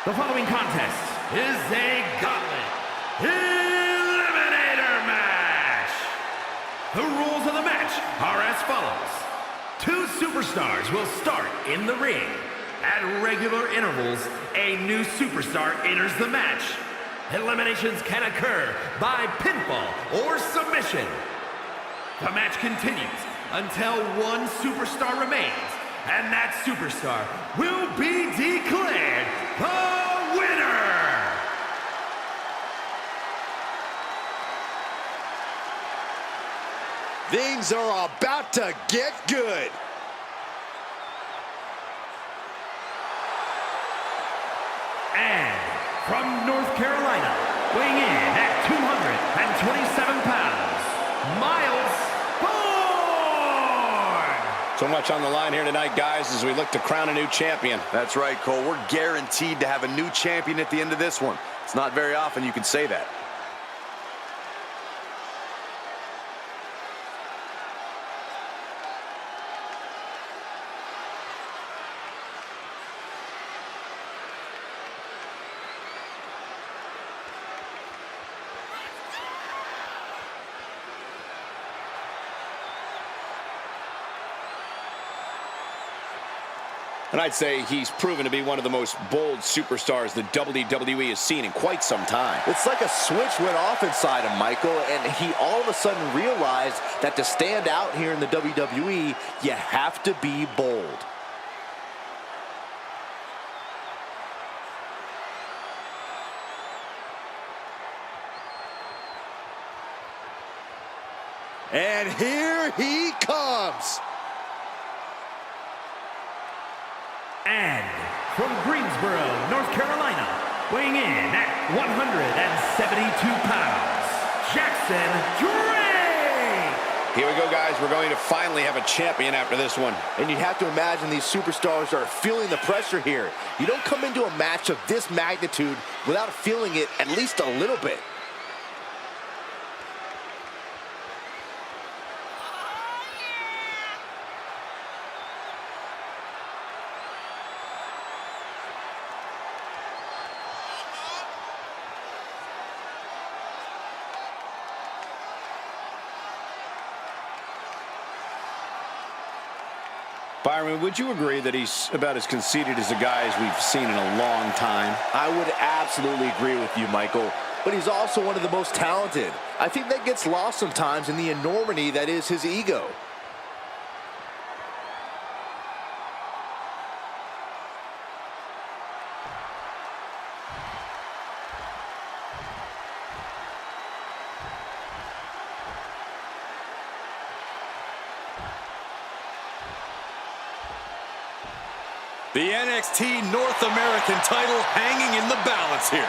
The following contest is a gauntlet eliminator match. The rules of the match are as follows. Two superstars will start in the ring. At regular intervals, a new superstar enters the match. Eliminations can occur by pinfall or submission. The match continues until one superstar remains, and that superstar will be declared the winner! Things are about to get good. And from North Carolina, weighing in at 227 pounds, Miles Bourne! So much on the line here tonight, guys, as we look to crown a new champion. That's right, Cole. We're guaranteed to have a new champion at the end of this one. It's not very often you can say that. And I'd say he's proven to be one of the most bold superstars the WWE has seen in quite some time. It's like a switch went off inside him, Michael, and he all of a sudden realized that to stand out here in the WWE, you have to be bold. And here he comes. And from Greensboro, North Carolina, weighing in at 172 pounds, Jackson Drake! Here we go, guys. We're going to finally have a champion after this one. And you have to imagine these superstars are feeling the pressure here. You don't come into a match of this magnitude without feeling it at least a little bit. Byron, would you agree that he's about as conceited as a guy as we've seen in a long time? I would absolutely agree with you, Michael. But he's also one of the most talented. I think that gets lost sometimes in the enormity that is his ego. The NXT North American title hanging in the balance here.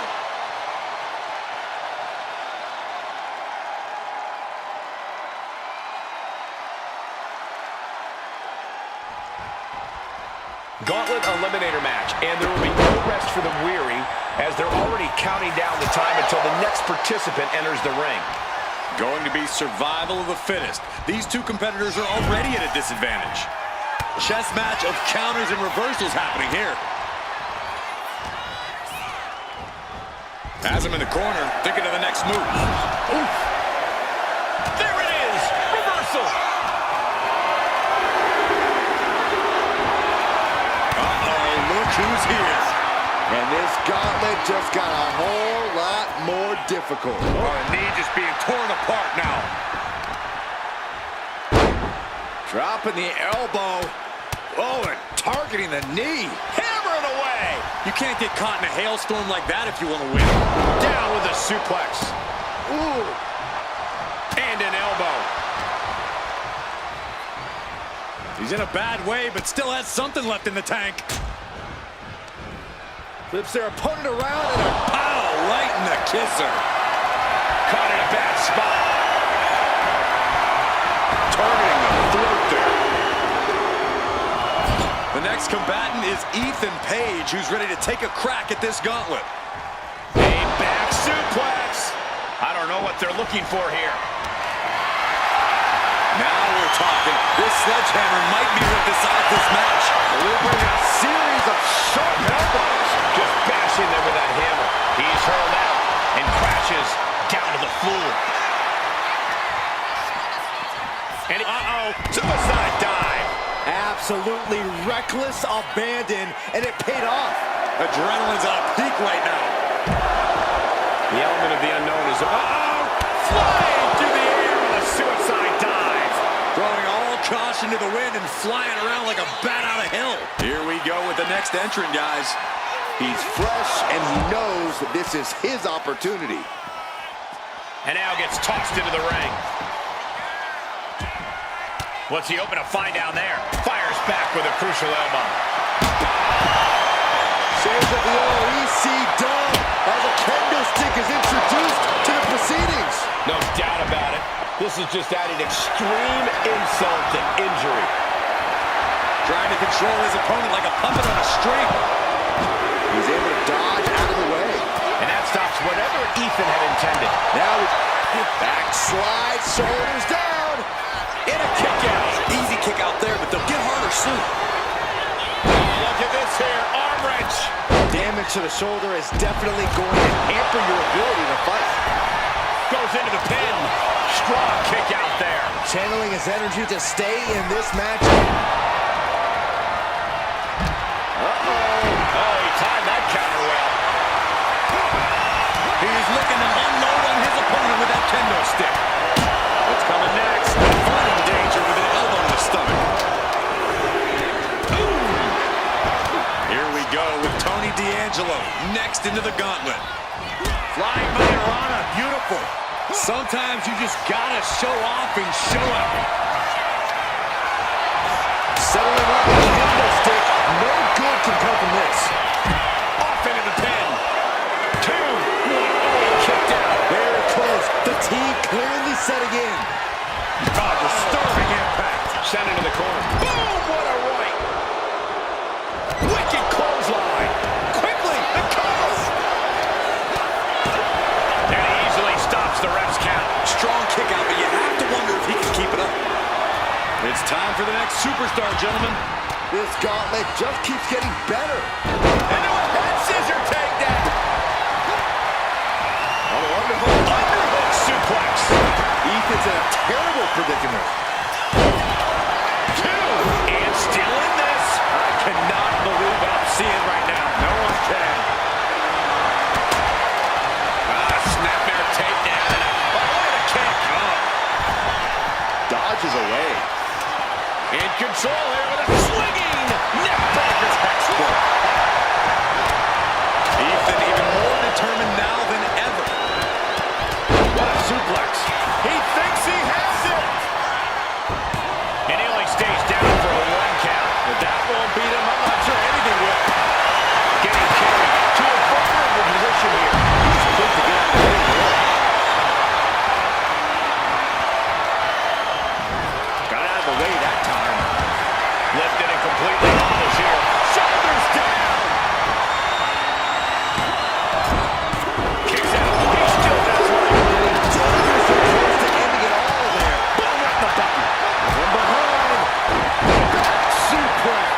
Gauntlet Eliminator match, and there will be no rest for the weary as they're already counting down the time until the next participant enters the ring. Going to be survival of the fittest. These two competitors are already at a disadvantage. Chess match of counters and reversals happening here. Has him in the corner, thinking of the next move. Oof. There it is! Reversal! Uh-oh, look who's here. And this gauntlet just got a whole lot more difficult. Our knee just being torn apart now. Dropping the elbow. Oh, and targeting the knee. Hammer it away! You can't get caught in a hailstorm like that if you want to win. Down with a suplex. Ooh. And an elbow. He's in a bad way, but still has something left in the tank. Flips their opponent around and a Pow! Right in the kisser. Caught in a bad spot. Targeting the throat there. The next combatant is Ethan Page, who's ready to take a crack at this gauntlet. A back suplex. I don't know what they're looking for here. Now we're talking. This sledgehammer might be what decides this match. delivering a series of sharp elbows. Just bashing absolutely reckless abandon, and it paid off. Adrenaline's at a peak right now. The element of the unknown is... flying through the air with a suicide dive. Throwing all caution to the wind and flying around like a bat out of hell. Here we go with the next entrant, guys. He's fresh, and he knows that this is his opportunity. And now gets tossed into the ring. What's he open to find down there? Fires back with a crucial elbow. Shares of the OEC done as a kendo stick is introduced to the proceedings. No doubt about it. This is just adding extreme insult to injury. Trying to control his opponent like a puppet on a string. He's able to dodge out of the way. And that stops whatever Ethan had intended. Now, backslide, shoulders down. In a kick out. Easy kick out there, but they'll get harder soon. Look at this here. Arm wrench. Damage to the shoulder is definitely going to hamper your ability to fight. Goes into the pin. Strong kick out there. Channeling his energy to stay in this match. Oh, he timed that counter well. He's looking to unload on his opponent with that kendo stick. What's coming next? Avoiding danger with an elbow to the stomach. Here we go with Tony D'Angelo next into the gauntlet. Flying Mayorana. Beautiful. Sometimes you just gotta show off and show out. Settling up with the kendo stick. No good can come from this. Off into the pin. 2, 1. Oh, kicked out. Very close. Fatigue clearly setting in. God, disturbing impact. Sent into the corner. Boom! What a right. Wicked clothesline. Quickly, the coast. And he easily stops the ref's count. Strong kick out, but you have to wonder if he can keep it up. It's time for the next superstar, gentlemen. This gauntlet just keeps getting better. Into a head scissor takedown. Underhook suplex. Ethan's in a terrible predicament. 2. And still in this. I cannot believe what I'm seeing right now. No one can. Snapmare takedown. And what a kick. Dodges away. In control here with a swinging neckbreaker exploit. Ethan even more determined now than ever. What a suplex. He thinks he has it. And he only stays down for a 1 count. But that won't beat him. I'm not sure anything will. Getting carried to a vulnerable position here. He's quick to get out of the way. Got out of the way that time. Lifted and completely off here. Shoulders down. Kicks out. He still does right. Dangerously close to ending it all there. Boom, right in the button. From behind. Back suplex.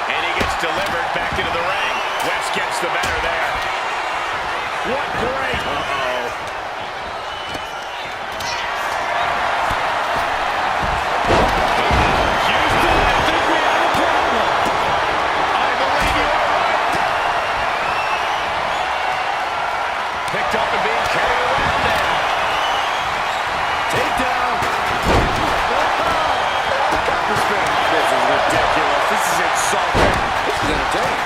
And he gets delivered back into the ring. West gets the better there. What great. Houston, I think we have a problem. I believe you are right. Picked up and being carried around there. Takedown. This is ridiculous. This is insulting. This is entertaining.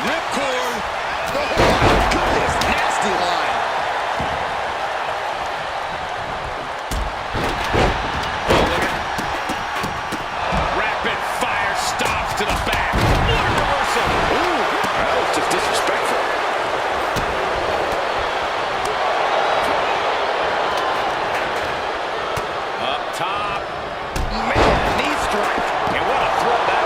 Ripcord. Oh my goodness. Nasty line. Rapid fire stops to the back. What a reversal. Ooh, that was just disrespectful. Up top. Man, knee strike. And what a throw that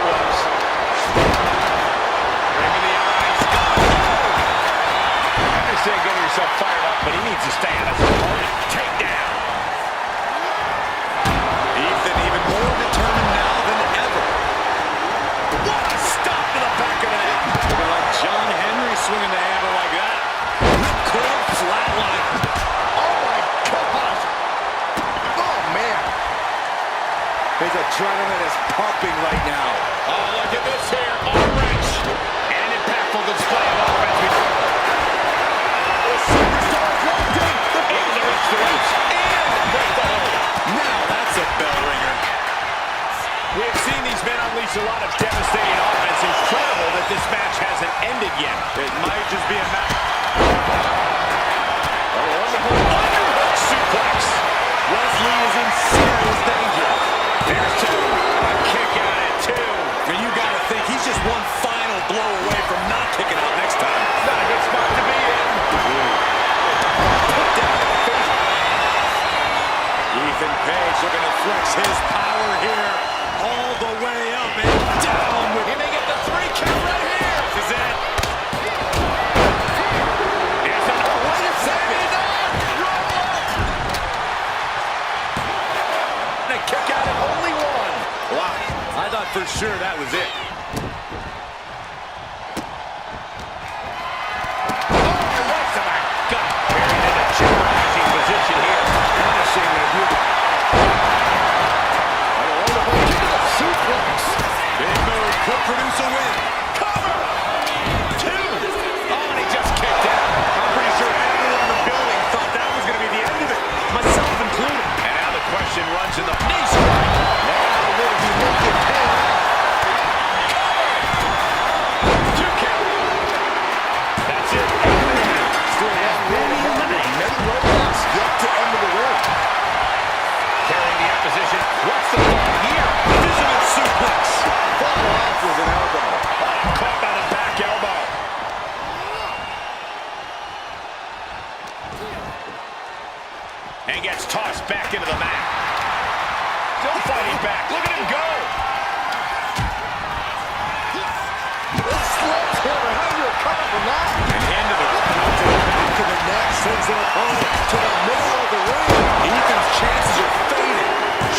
right now. Oh, look at this here. Arm wrench. And an impactful display of offense. The superstar's locked in. Able to reach the ropes and break the hold. Now that's a bell ringer. We have seen these men unleash a lot of devastating offense. Incredible that this match hasn't ended yet. It might just be a match. Underhook suplex. Wesley is in serious danger. There's two. A kick out at two. And you got to think he's just one final blow away from not kicking out next time. Not a good spot to be in. Put down the face. Ethan Page looking to flex his power here. All the way up and down. He may get the 3 count right here. This is it. Here's another. Wait a second. And a kick out at only one. Wow. I thought for sure that was it. Could produce a win. Cover! 2! Oh, and he just kicked out. I'm pretty sure everyone in the building thought that was going to be the end of it, myself included. And now the question runs in the knee strike. Now will he make it pay? 2 count. That's it. Still one man ahead. Many roadblocks yet to end of the road. Carrying the opposition. What's the plan here? Dizzying suplex. Fought off with an elbow. Caught by the back elbow. And gets tossed back into the mat. Still fighting back. Look at him go. Slips here. How do you recover from that? And into the Back of the neck sends an opponent to the middle of the ring. Ethan's chances are fading.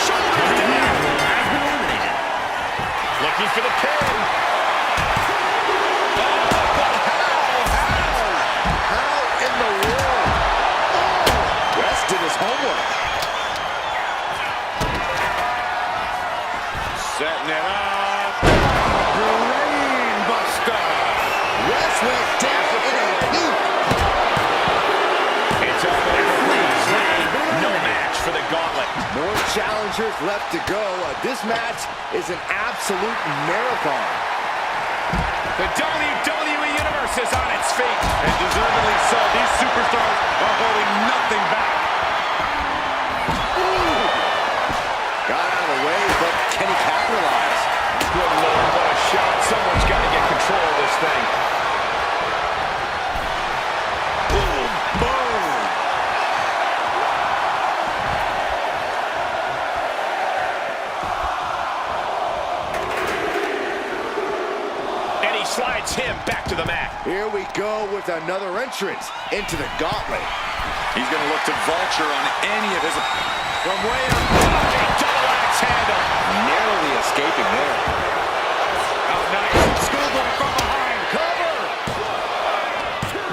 shoulder to knee. Has been eliminated. Looking for the pin. How in the world? Oh, West did his homework. Setting it up. Brain buster. West went down in a heap. It's over there. Please, no match for the gauntlet. More challengers left to go. This match is an absolute marathon. The WWE Universe is on its feet. And deservedly so. These superstars are holding nothing back. Got out of the way, but can he capitalize? Good Lord, what a shot. Someone's got to get control of this thing. Boom. Boom. And he slides him back to the mat. Here we go with another entrance into the gauntlet. He's going to look to vulture on any of his... From way up top, a double axe handle. Narrowly escaping there. Oh, nice. Schoolboy from behind. Cover.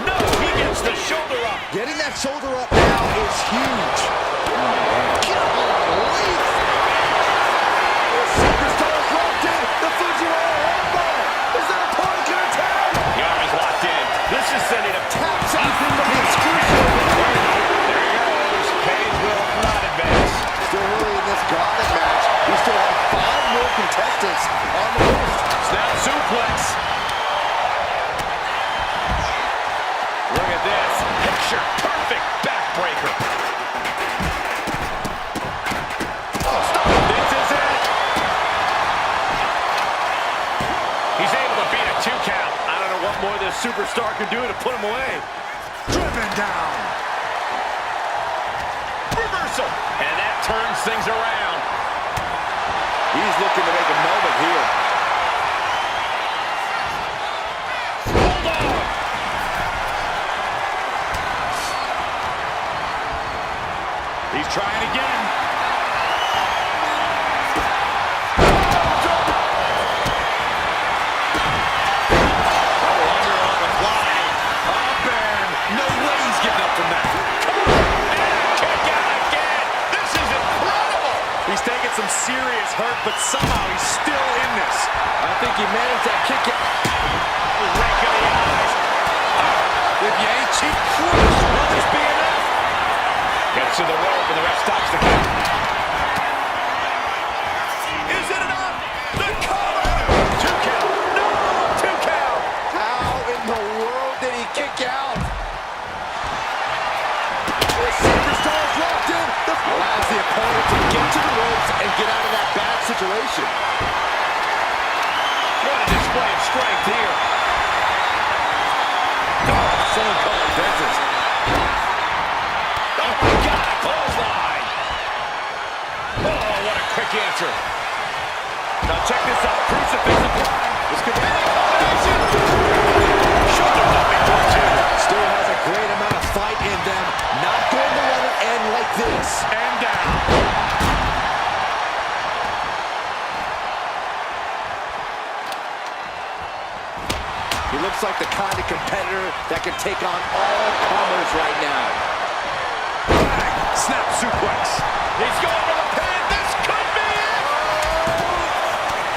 No, he gets the shoulder up. Getting that shoulder up now is huge. Golly. The superstar's locked in. The Fujiwara armbar. Is that a point to attack? The arm is locked in. This is sending him Taps out from the exclusive. There he goes. Page will not advance. Still early in this gauntlet match. We still have 5 more contestants on the list. Snap suplex. Look at this. Picture perfect backbreaker. Oh, stop. This is it. He's able to beat a 2 count. I don't know what more this superstar can do to put him away. Driven down. Reversal. And that turns things around. He's looking to make a moment here. Hold on. He's trying again. No way he's getting up from that. Kick out again. This is incredible. He's taking some serious hurt, but somehow he's still in he managed that kick out. Rake in the eyes. If you ain't cheap, crush. Will this be enough? Gets to the rope and the ref stops the count. Is it enough? The cover! 2 count. No! 2 count! How in the world did he kick out? The superstar's locked in. Allows the opponent to get to the ropes and get out of that bad situation. What a display of strength here. Someone call a dentist. Oh my God, clothesline. Oh, what a quick answer. Now check this out, crucifix applied. This could be a combination. Shoulders up before 2. Still has a great amount of fight in them. Not going to let it end like this. And down. He looks like the kind of competitor that can take on all comers right now. Snap suplex. He's going for the pin. This could be it.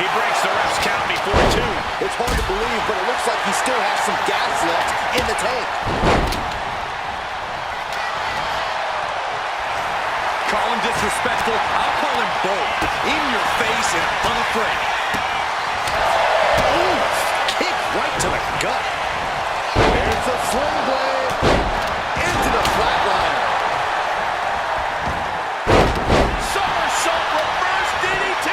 He breaks the ref's count before 2. It's hard to believe, but it looks like he still has some gas left in the tank. Call him disrespectful. I'll call him bold. In your face and unafraid. Ooh, kick right to the gut. There's a sling blade into the flatliner. Somersault reverse DDT.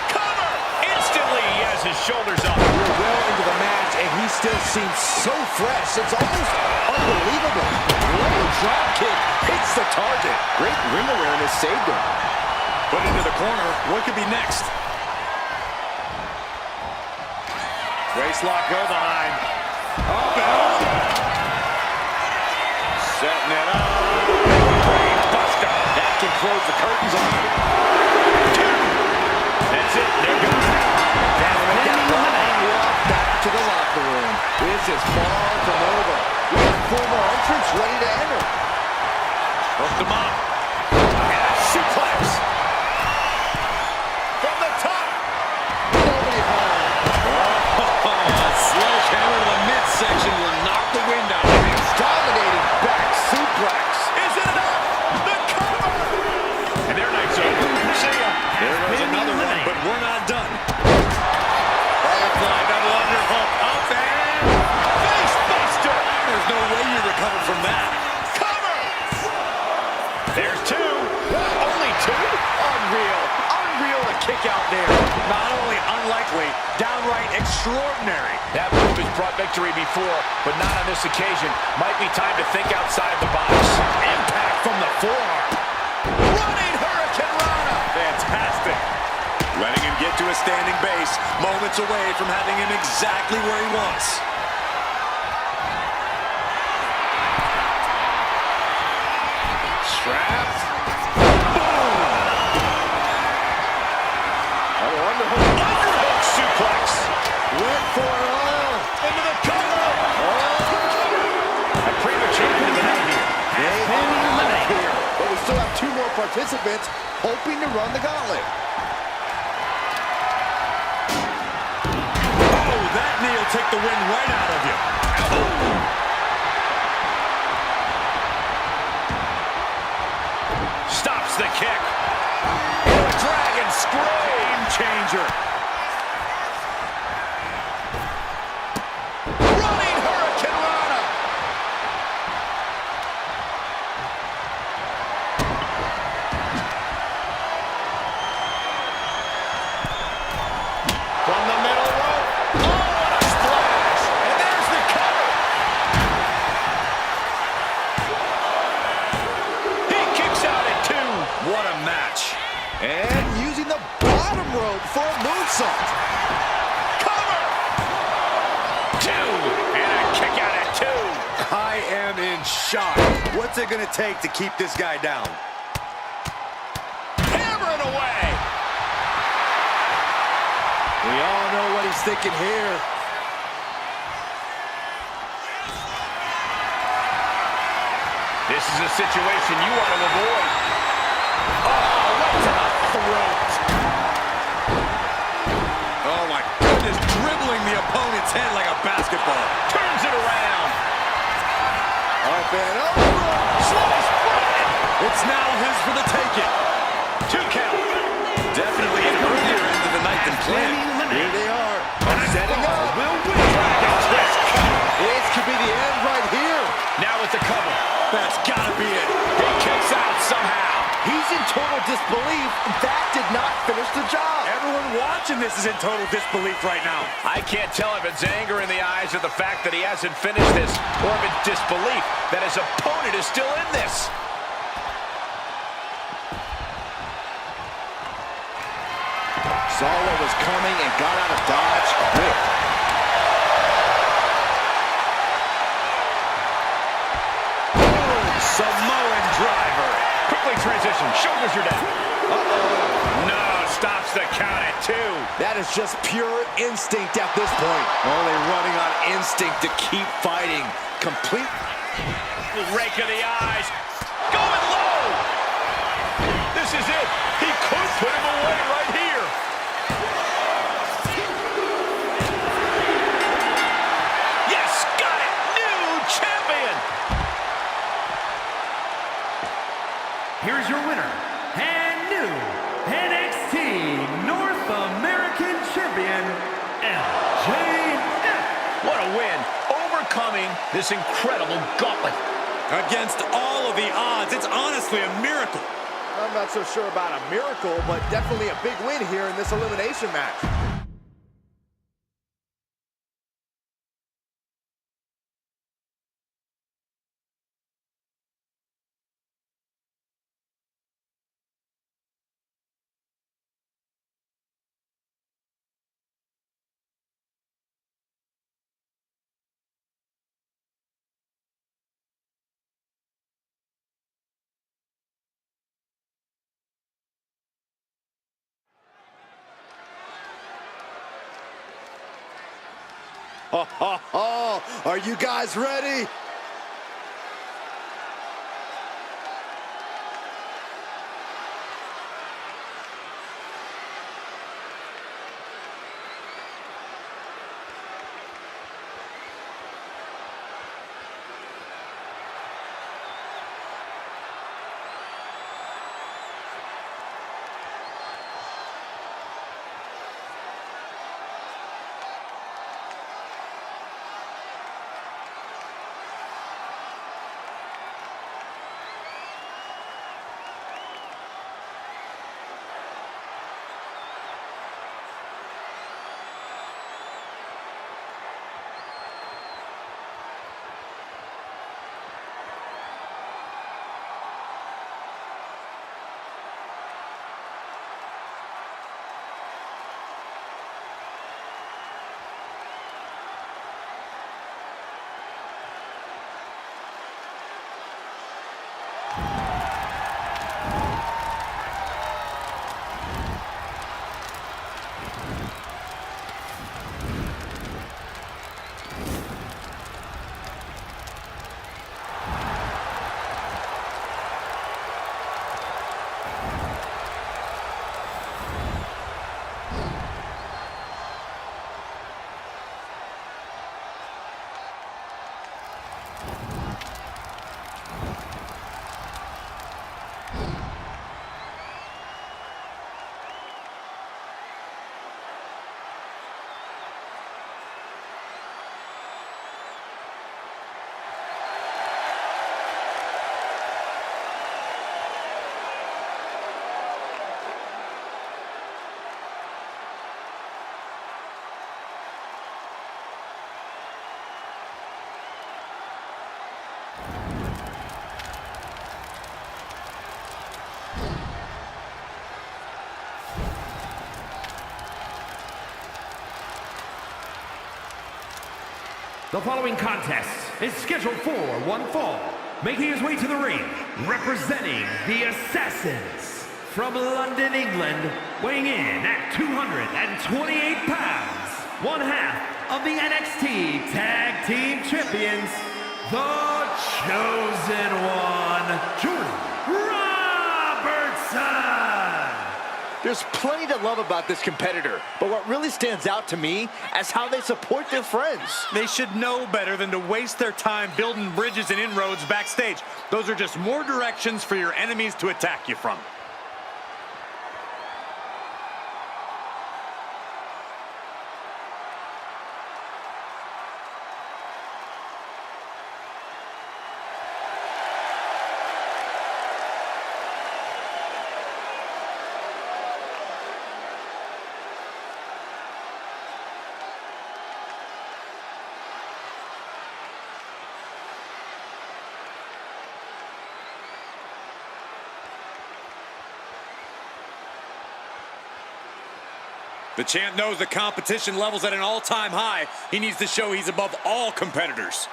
Cover. Instantly, he has his shoulders up. We're well into the match, and he still seems so fresh. It's almost unbelievable. Low drop kick hits the target. Great ring awareness saved him. Put into the corner. What could be next? Waistlock go behind. Up and over. Setting it up. Brain buster. That can close the curtains on him. 2. That's it. They're gone. Back to the locker room. This is far from over. We have 4 more entrants ready to enter. Hooked him up. And a suplex. From the top. Nobody home. Sledgehammer to the midsection will knock the wind out of him. Dominating back suplex. Is it enough? The cover! And their night's over. See ya. There goes another one, but we're not done. Butterfly double underhook. Up and face buster. There's no way you recover from that. Cover! There's 2. Only 2? Unreal. Unreal to kick out there. Not only unlikely, downright extraordinary. That move has brought victory before, but not on this occasion. Might be time to think outside the box. Impact from the forearm. Running Hurricane Rana. Fantastic. Letting him get to a standing base, moments away from having him exactly where he wants. Strapped. Underhook suplex. Went for it all. Into the cover. A premature pin out here. They are out here. But we still have 2 more participants hoping to run the gauntlet. Oh, that knee will take the wind right out of you. Stops the kick. Into a dragon screw. Game changer. Running Hurricane Rana. From the middle rope. Oh, what a splash. And there's the cover. He kicks out at 2. What a match. And using the bottom rope for a moonsault. Cover. 2. And a kick out at 2. I am in shock. What's it going to take to keep this guy down? Hammering away. We all know what he's thinking here. This is a situation you want to avoid. Oh, right to the throat. Oh, my goodness. dribbling the opponent's head like a basketball. Turns it around. Up and over. Slice flattened. It's now his for the taking. 2 count. Definitely an earlier end of the night than planned. Here they are. Setting up. Will win. Dragon twist. This could be the end right here. Now with the cover. That's gotta be it. He kicks out somehow. He's in total disbelief. That did not finish the job. Everyone watching this is in total disbelief right now. I can't tell if it's anger in the eyes or the fact that he hasn't finished this, or if it's disbelief that his opponent is still in this. Saw what was coming and got out of dodge quick. Samoan driver. Quickly transition. Shoulders are down. Uh-oh. No, stops the count at 2. That is just pure instinct at this point. Only running on instinct to keep fighting. Complete. Rake of the eyes. Going low. This is it. He could put him away right here. Yes, got it. New champion. Here's your winner, and new NXT North American Champion, MJF. What a win. Overcoming this incredible gauntlet. Against all of the odds, it's honestly a miracle. I'm not so sure about a miracle, but definitely a big win here in this elimination match. Are you guys ready? The following contest is scheduled for one fall. Making his way to the ring, representing the Assassins. From London, England, weighing in at 228 pounds, one half of the NXT Tag Team Champions, the Chosen One, Jordan Robertson. There's plenty to love about this competitor, but what really stands out to me is how they support their friends. They should know better than to waste their time building bridges and inroads backstage. Those are just more directions for your enemies to attack you from. The champ knows the competition level's at an all-time high. He needs to show he's above all competitors.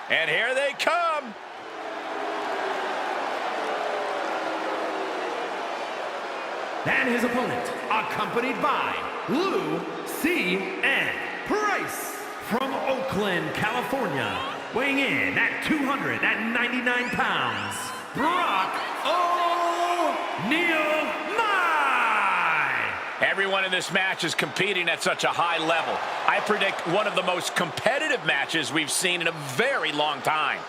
And here they come. And his opponent, accompanied by Lou C.N. Price from Oakland, California, weighing in at 299 pounds, Brock O'Neal. Everyone in this match is competing at such a high level. I predict one of the most competitive matches we've seen in a very long time.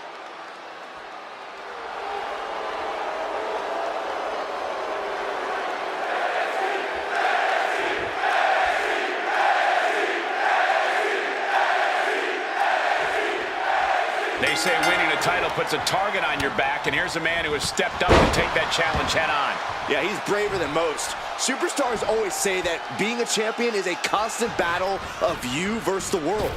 They say winning a title puts a target on your back, and here's a man who has stepped up to take that challenge head on. Yeah, he's braver than most. Superstars always say that being a champion is a constant battle of you versus the world.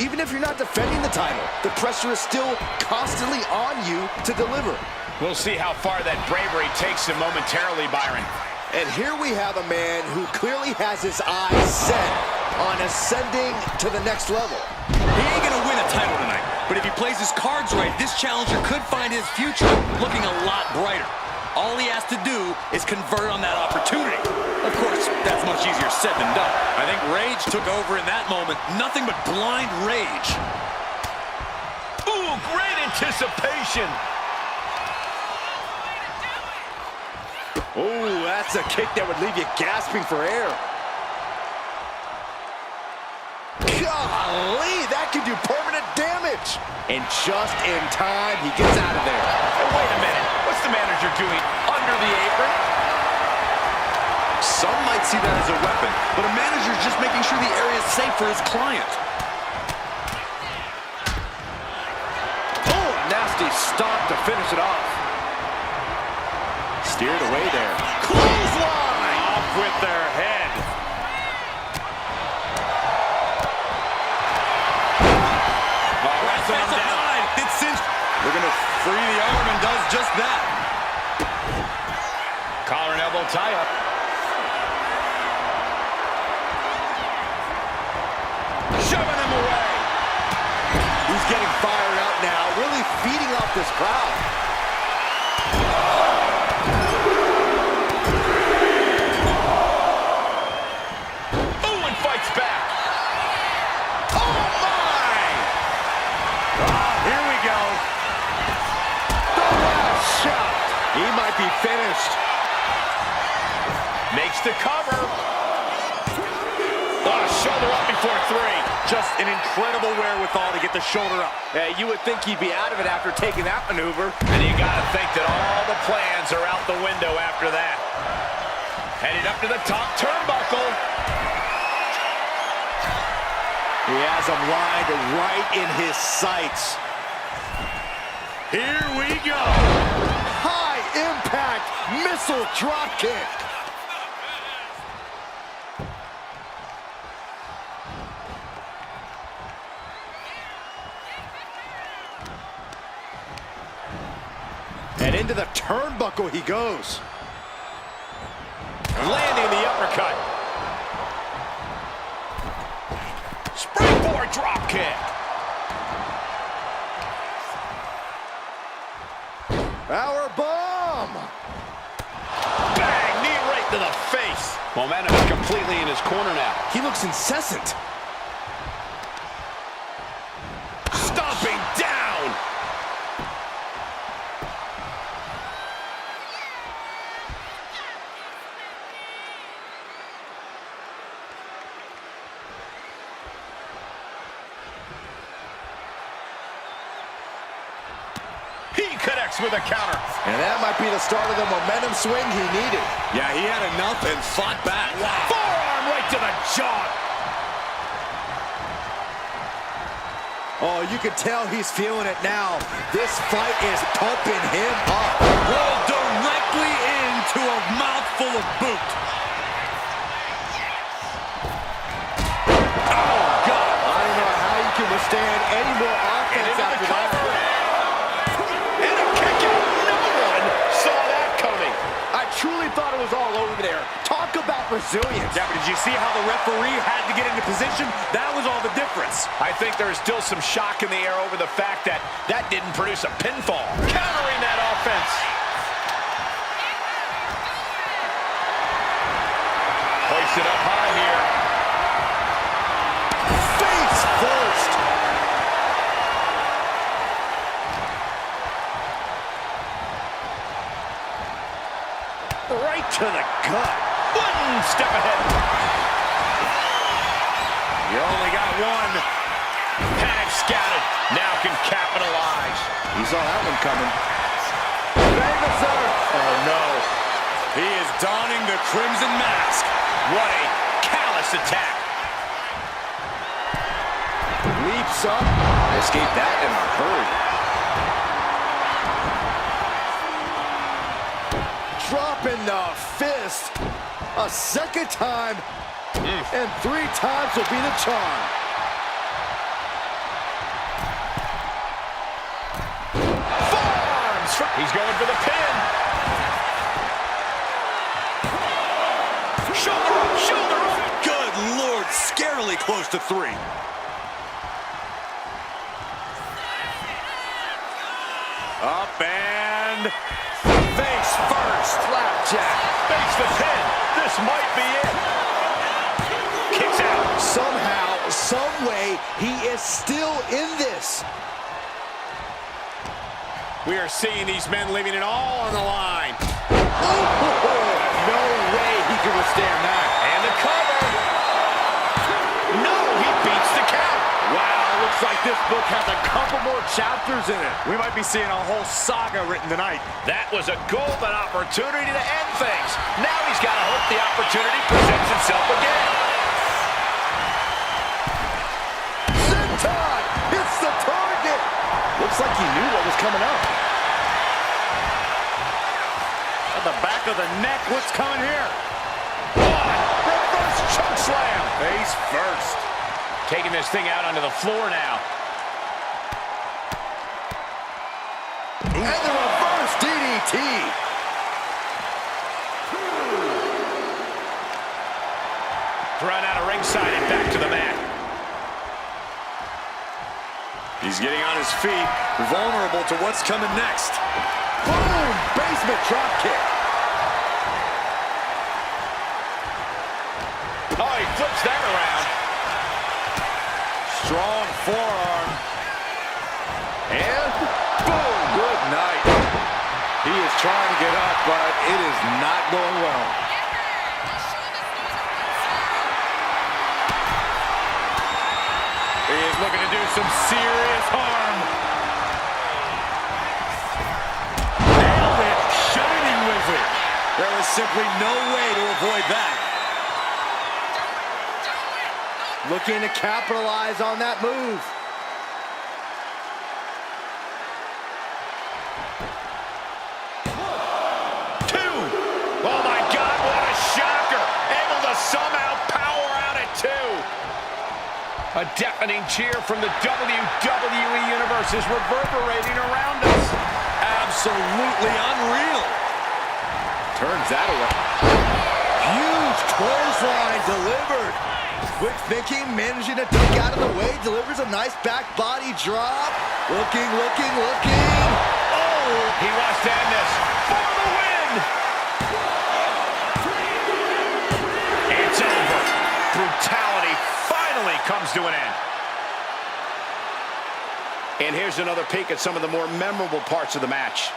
Even if you're not defending the title, the pressure is still constantly on you to deliver. We'll see how far that bravery takes him momentarily, Byron. And here we have a man who clearly has his eyes set on ascending to the next level. He ain't gonna win a title tonight, but if he plays his cards right, this challenger could find his future looking a lot brighter. All he has to do is convert on that opportunity. Of course, that's much easier said than done. I think rage took over in that moment. Nothing but blind rage. Ooh, great anticipation. Oh, that's a kick that would leave you gasping for air. Golly, that could do permanent damage. And just in time, he gets out of there. Oh, wait a minute. What's the manager doing under the apron? Some might see that as a weapon, but a manager's just making sure the area is safe for his client. Oh, nasty stop to finish it off. Steered away there. Clothesline! Off with their head. They're going to free the arm and does just that. Collar and elbow tie-up. Shoving him away. He's getting fired up now, really feeding off this crowd. Ooh, and fights back. Oh, my! Here we go. Shot. He might be finished. Makes the cover. Oh, shoulder up before three. Just an incredible wherewithal to get the shoulder up. You would think he'd be out of it after taking that maneuver. And you gotta think that all the plans are out the window after that. Headed up to the top turnbuckle. He has him lined right in his sights. Here we go. High impact missile drop kick. turnbuckle he goes. Landing the uppercut. Springboard drop kick. Power bomb. Bang! Knee right to the face. Momentum is completely in his corner now. He looks incessant. Stomping down. He connects with a counter. And that might be the start of the momentum swing he needed. Yeah, he had enough and fought back. Forearm right to the jaw. Oh, you can tell he's feeling it now. This fight is pumping him up. Rolled directly into a mouthful of boot. Oh, God. I don't know how you can withstand any more offense after that. And a kick out. No one saw that coming. I truly thought it was all over there. Talk about resilience. Yeah, but did you see how the referee had to get into position? That was all the difference. I think there's still some shock in the air over the fact that that didn't produce a pinfall. Countering that offense. Hoisted up high here. Face first. Right to the gut. One step ahead. You only got one. Panic scouted. Now can capitalize. He saw that one coming. Oh, no. He is donning the crimson mask. What a callous attack. Leaps up. Escaped that in a hurry. Dropping the fist. A second time. And 3 times will be the charm. Forearms. He's going for the pin. Shoulder up, shoulder up. Good Lord, scarily close to 3. Up and face first. Flapjack. Face the pin. This might be it. Kicks out. Somehow, some way, he is still in this. We are seeing these men leaving it all on the line. No way he can withstand that. And the cover. No, he beats the count. Wow, looks like this book has a couple more chapters in it. We might be seeing a whole saga written tonight. That was a golden opportunity to end things. Now he's got to hope the opportunity presents itself again. Senton hits the target. Looks like he knew what was coming up. At the back of the neck, what's coming here? Reverse choke slam. Face first. Taking this thing out onto the floor now. And the reverse DDT. Thrown out of ringside and back to the mat. He's getting on his feet, vulnerable to what's coming next. Boom! Basement drop kick. Oh, he flips that around. Strong forearm. And boom! Good night. He is trying to get up, but it is not going well. He is looking to do some serious harm. Nailed it. Shining Wizard. There was simply no way to avoid that. Looking to capitalize on that move. Two. Oh, my God, what a shocker. Able to somehow power out at 2. A deafening cheer from the WWE Universe is reverberating around us. absolutely unreal. Turns that away. Huge clothesline delivered. Quick thinking, managing to duck out of the way, delivers a nice back body drop. Looking. Oh! He wants to end this for the win. It's over. Brutality finally comes to an end. And here's another peek at some of the more memorable parts of the match.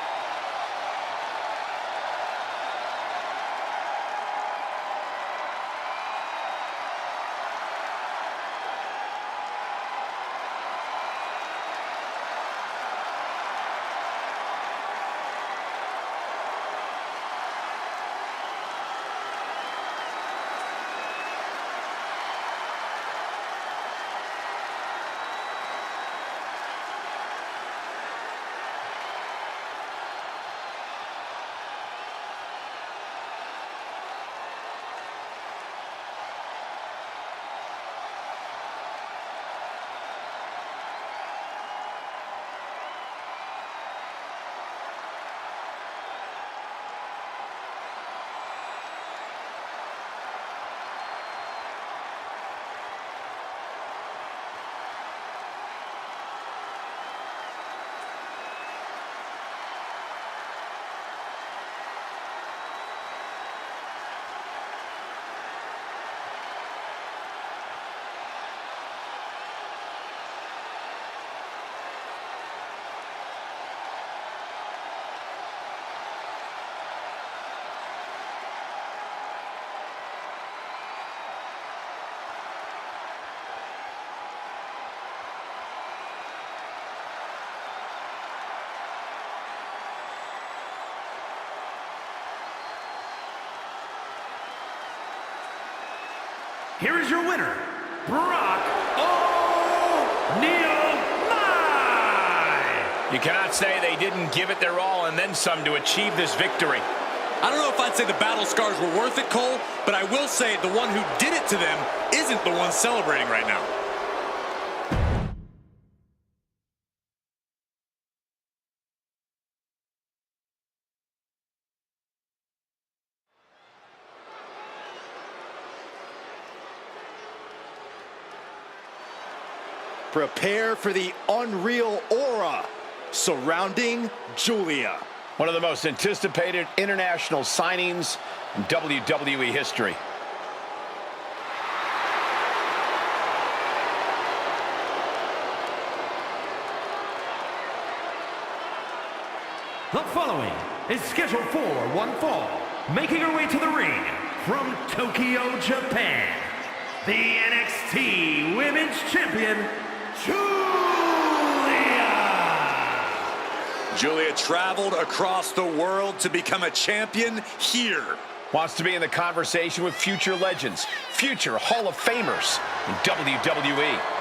Here is your winner, Brock O'Neal. You cannot say they didn't give it their all and then some to achieve this victory. I don't know if I'd say the battle scars were worth it, Cole, but I will say the one who did it to them isn't the one celebrating right now. Prepare for the unreal aura surrounding Giulia. One of the most anticipated international signings in WWE history. The following is scheduled for one fall, making her way to the ring from Tokyo, Japan, the NXT Women's Champion, Giulia traveled across the world to become a champion here. Wants to be in the conversation with future legends, future Hall of Famers in WWE.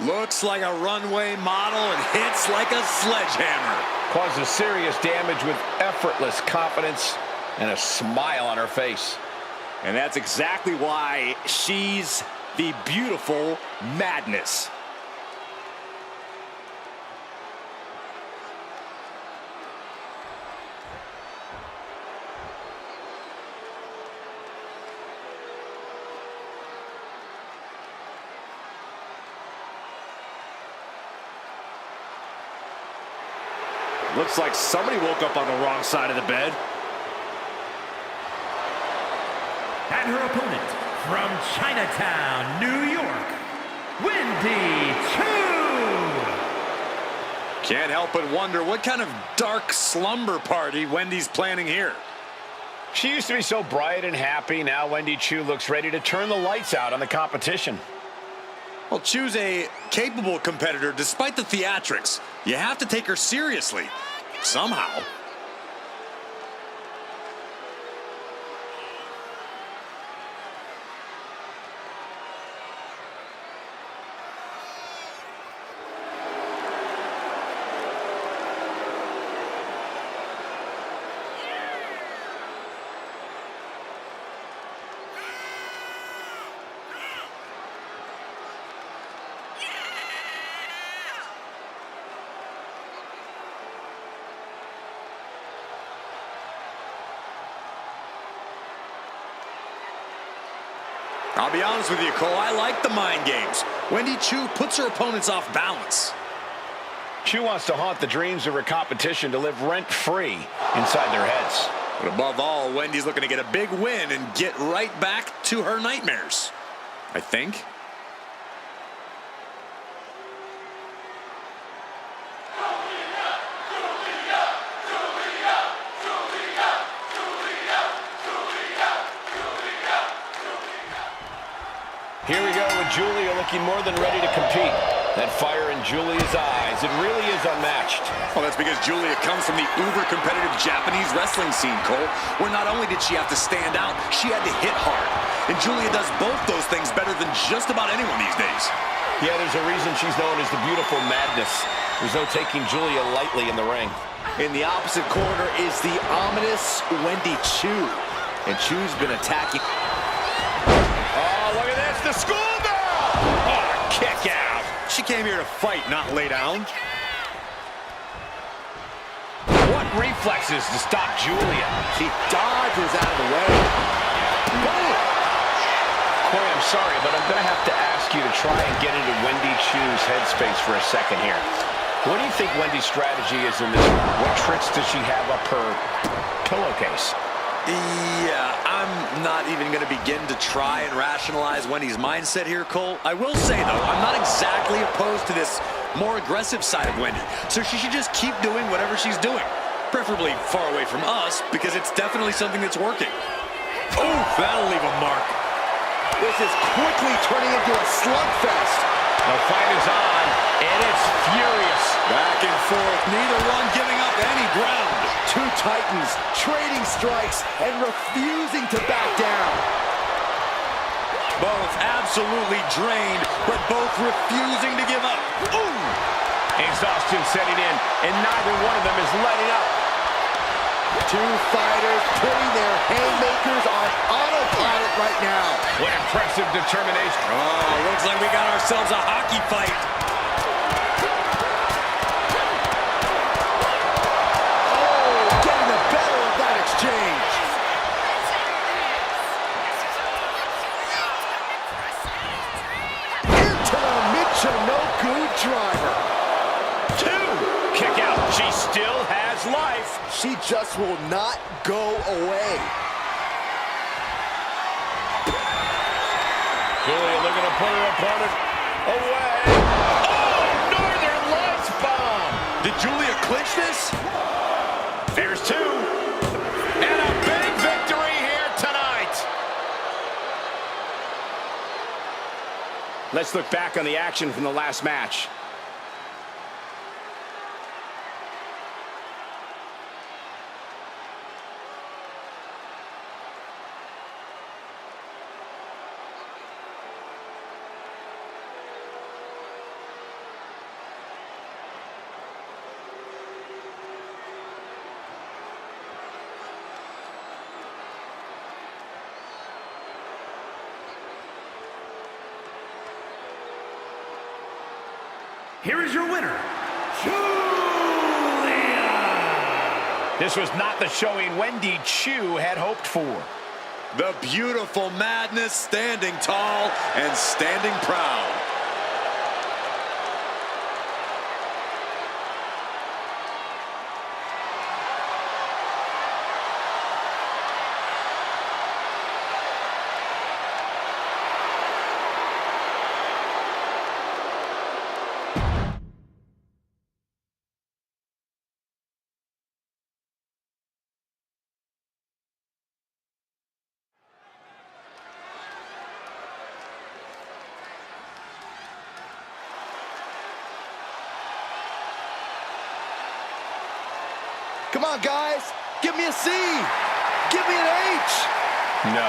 Looks like a runway model and hits like a sledgehammer. Causes serious damage with effortless confidence and a smile on her face. And that's exactly why she's the beautiful madness. Looks like somebody woke up on the wrong side of the bed. and her opponent from Chinatown, New York, Wendy Choo. Can't help but wonder what kind of dark slumber party Wendy's planning here. She used to be so bright and happy. Now Wendy Choo looks ready to turn the lights out on the competition. Well, Choo's a capable competitor despite the theatrics. You have to take her seriously, somehow. I'll be honest with you, Cole, I like the mind games. Wendy Choo puts her opponents off balance. Choo wants to haunt the dreams of her competition to live rent-free inside their heads. But above all, Wendy's looking to get a big win and get right back to her nightmares, I think. Here we go with Julia looking more than ready to compete. That fire in Julia's eyes, it really is unmatched. Well, that's because Julia comes from the uber-competitive Japanese wrestling scene, Cole, where not only did she have to stand out, she had to hit hard. And Julia does both those things better than just about anyone these days. Yeah, there's a reason she's known as the Beautiful Madness. There's no taking Julia lightly in the ring. In the opposite corner is the ominous Wendy Choo. And Choo's been attacking. Oh, look at this, the schoolgirl! Oh, kick out. She came here to fight, not lay down. What reflexes to stop Julia? She dodges out of the way. Boom! Corey, I'm sorry, but I'm going to have to ask you to try and get into Wendy Choo's headspace for a second here. What do you think Wendy's strategy is in this? What tricks does she have up her pillowcase? Yeah, I'm not even going to begin to try and rationalize Wendy's mindset here, Cole. I will say, though, I'm not exactly opposed to this more aggressive side of Wendy, so she should just keep doing whatever she's doing, preferably far away from us, because it's definitely something that's working. Oh, that'll leave a mark. This is quickly turning into a slugfest. The fight is on, and it's furious. Back and forth, neither one giving up any ground. Two titans trading strikes and refusing to back down. Both absolutely drained, but both refusing to give up. Ooh! Exhaustion setting in, and neither one of them is letting up. Two fighters putting their haymakers on autopilot right now. What impressive determination. Oh, looks like we got ourselves a hockey fight. Oh, getting the better of that exchange. Into the Michinoku driver. Kick out. She still has life. She just will not go away. Julia looking to put her opponent away. Oh, Northern Lights bomb. Did Julia clinch this? There's two. And a big victory here tonight. Let's look back on the action from the last match. Here is your winner, Julia! This was not the showing Wendy Choo had hoped for. The Beautiful Madness standing tall and standing proud. Come on, guys. Give me a C. Give me an H. No.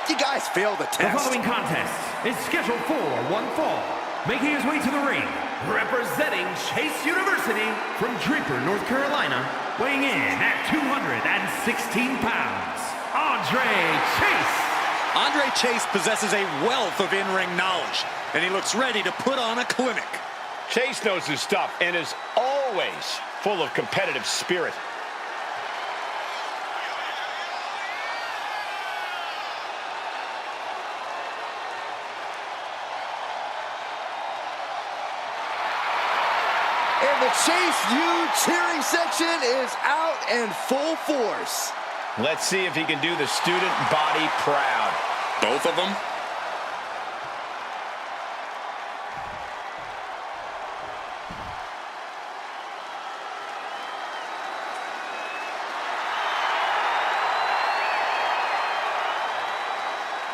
You guys failed the The test. following contest is scheduled for one fall. Making his way to the ring, representing Chase University from Draper, North Carolina, weighing in at 216 pounds, Andre Chase. Andre Chase possesses a wealth of in-ring knowledge, and he looks ready to put on a clinic. Chase knows his stuff and is always full of competitive spirit. the Chase U cheering section is out in full force. Let's see if he can do the student body proud. Both of them?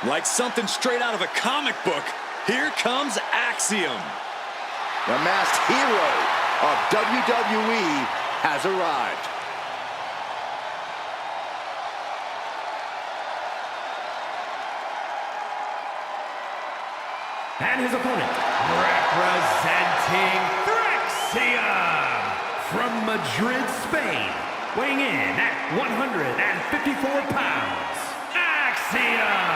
Like something straight out of a comic book, here comes Axiom. The masked hero of WWE has arrived. And his opponent, representing Thraxium from Madrid, Spain, weighing in at 154 pounds, Axiom.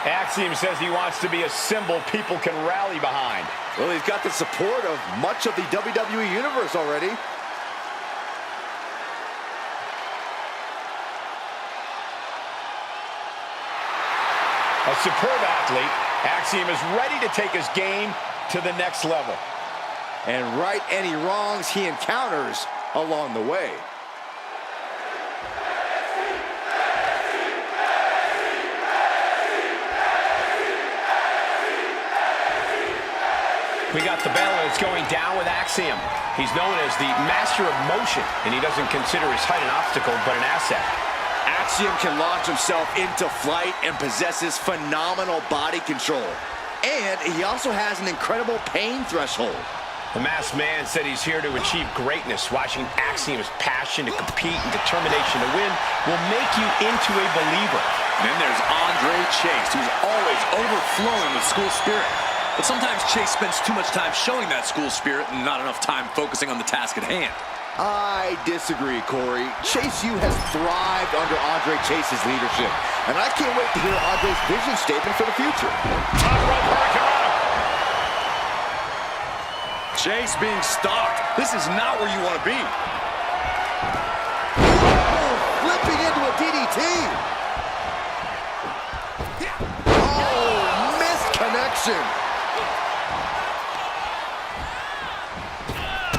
Axiom says he wants to be a symbol people can rally behind. Well, he's got the support of much of the WWE Universe already. A superb athlete, Axiom is ready to take his game to the next level. And right any wrongs he encounters along the way. We got the bell, and it's going down with Axiom. He's known as the master of motion, and he doesn't consider his height an obstacle, but an asset. Axiom can launch himself into flight and possesses phenomenal body control. And he also has an incredible pain threshold. The masked man said he's here to achieve greatness. Watching Axiom's passion to compete and determination to win will make you into a believer. Then there's Andre Chase, who's always overflowing with school spirit. But sometimes Chase spends too much time showing that school spirit and not enough time focusing on the task at hand. I disagree, Corey. Chase U has thrived under Andre Chase's leadership. And I can't wait to hear Andre's vision statement for the future. Top rope hurricane. Chase being stalked. This is not where you want to be. Oh, flipping into a DDT. Oh, missed connection.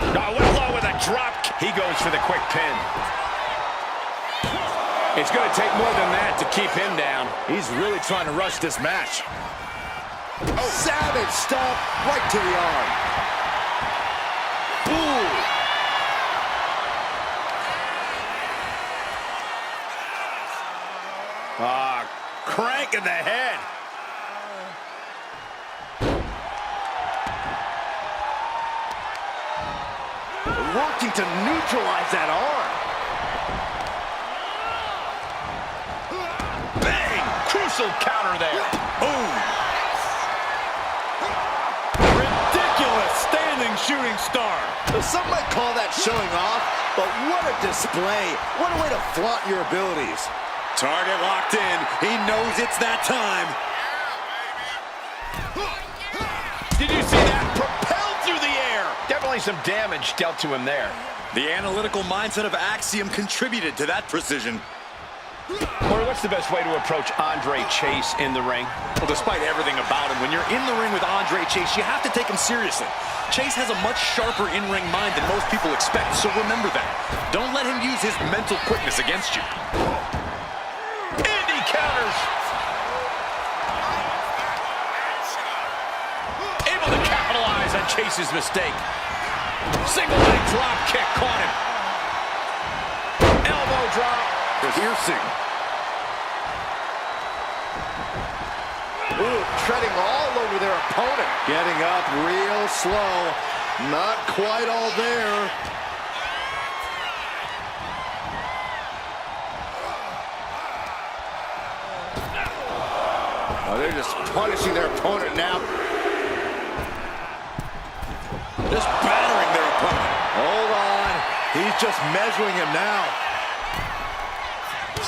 Well low with a drop. He goes for the quick pin. It's going to take more than that to keep him down. He's really trying to rush this match. Oh. Savage stomp right to the arm. Ooh. Crank in the head. Working to neutralize that arm. Bang! Crucial counter there. Boom! Ridiculous standing shooting star. Some might call that showing off, but what a display. What a way to flaunt your abilities. Target locked in. He knows it's that time. Did you see that? Propelled through the air. Definitely some damage dealt to him there. The analytical mindset of Axiom contributed to that precision. Corey, what's the best way to approach Andre Chase in the ring? Well, despite everything about him, when you're in the ring with Andre Chase, you have to take him seriously. Chase has a much sharper in-ring mind than most people expect, so remember that. Don't let him use his mental quickness against you. Indy counters. Able to capitalize on Chase's mistake. Single leg drop kick caught him. Elbow drop. Piercing. Ooh, treading all over their opponent. Getting up real slow. Not quite all there. Oh, they're just punishing their opponent now. Just battering their opponent. Hold on. He's just measuring him now.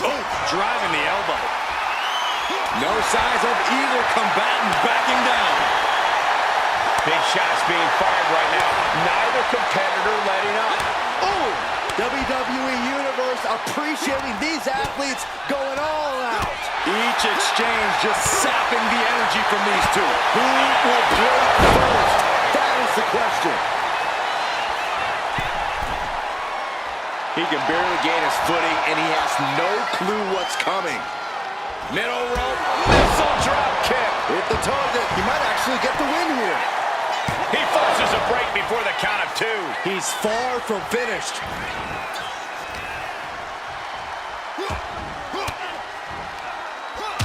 Oh, driving the elbow. No signs of either combatant backing down. Big shots being fired right now. Neither competitor letting up. Oh, WWE Universe appreciating these athletes going all out. Each exchange just sapping the energy from these two. Who will break first? That is the question. He can barely gain his footing, and he has no clue what's coming. Middle rope, missile drop kick. Hit the target. He might actually get the win here. He forces a break before the count of 2. He's far from finished.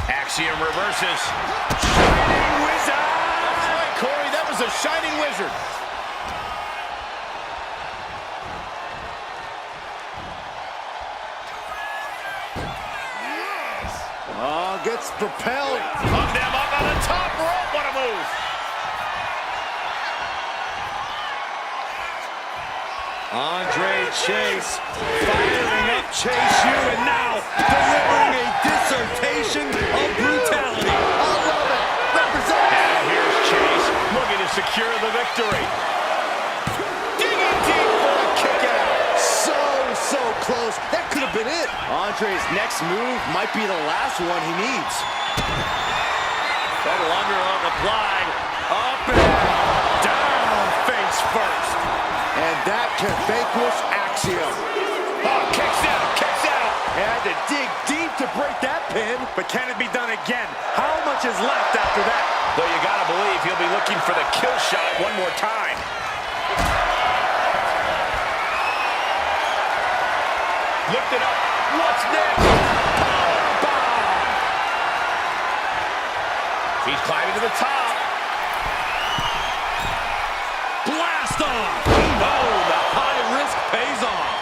Axiom reverses. Shining Wizard! That's right, Corey. That was a Shining Wizard. Oh, gets propelled. Hung them up on the top rope. What a move. Andre Chase firing up Chase U, and now delivering a dissertation of brutality. I love it. Represent. Now here's Chase looking to secure the victory. Digging deep for a kick out. So close. That could have been it. Andre's next move might be the last one he needs. Double underarm applied. Up and down face first. And that can vanquish Axiom. Oh, kicks out. Had to dig deep to break that pin. But can it be done again? How much is left after that? Though you gotta believe he'll be looking for the kill shot one more time. Lift it up. What's next? Powerbomb. He's climbing to the top. Blast off! Oh, the high risk pays off.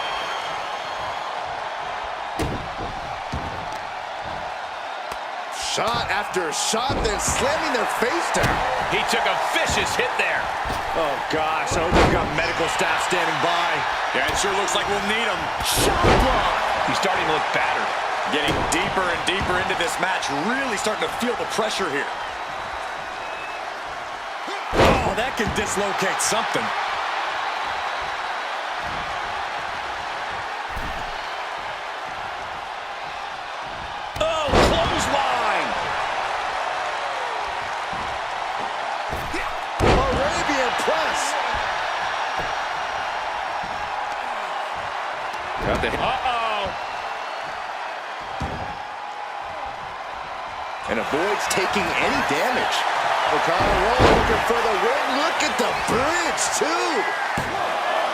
Shot after shot, then slamming their face down. He took a vicious hit there. Oh, gosh. I hope we've got medical staff standing by. Yeah, it sure looks like we'll need him. Shot block. He's starting to look battered. Getting deeper and deeper into this match, really starting to feel the pressure here. Oh, that can dislocate something. Oh, clothesline. Arabian press. Uh-oh. And avoids taking any damage. O'Connor looking for the win. Look at the bridge, too.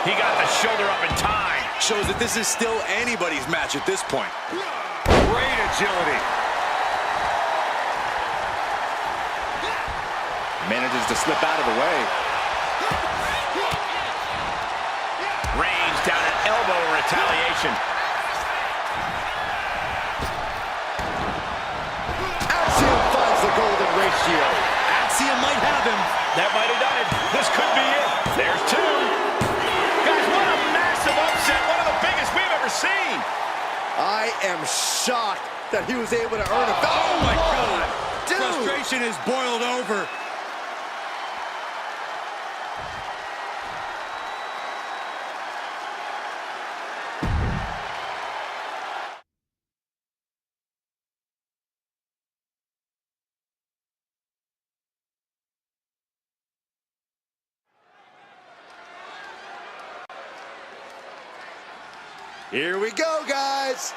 He got the shoulder up in time. Shows that this is still anybody's match at this point. Great agility. Manages to slip out of the way. Reigns down an elbow in retaliation. Axiom finds the golden ratio. Axiom might have him. That might have done it. This could be it. There's 2. Guys, what a massive upset. One of the biggest we've ever seen. I am shocked that he was able to earn a... Oh, my God. Dude. Frustration is boiled over. Here we go, guys.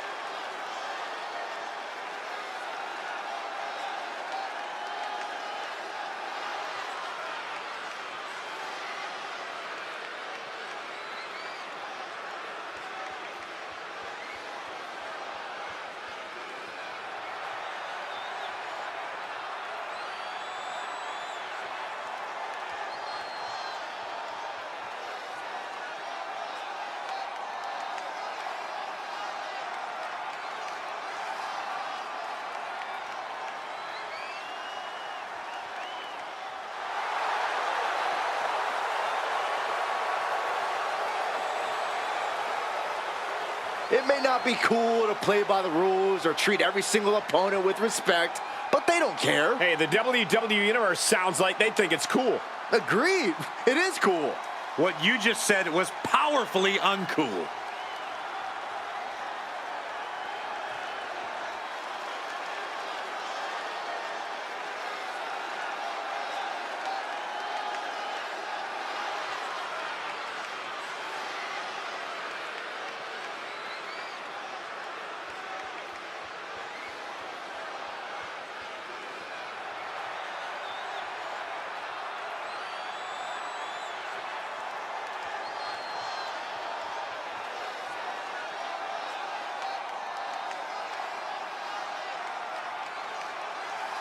It may not be cool to play by the rules or treat every single opponent with respect, but they don't care. Hey, the WWE Universe sounds like they think it's cool. Agreed. It is cool. What you just said was powerfully uncool.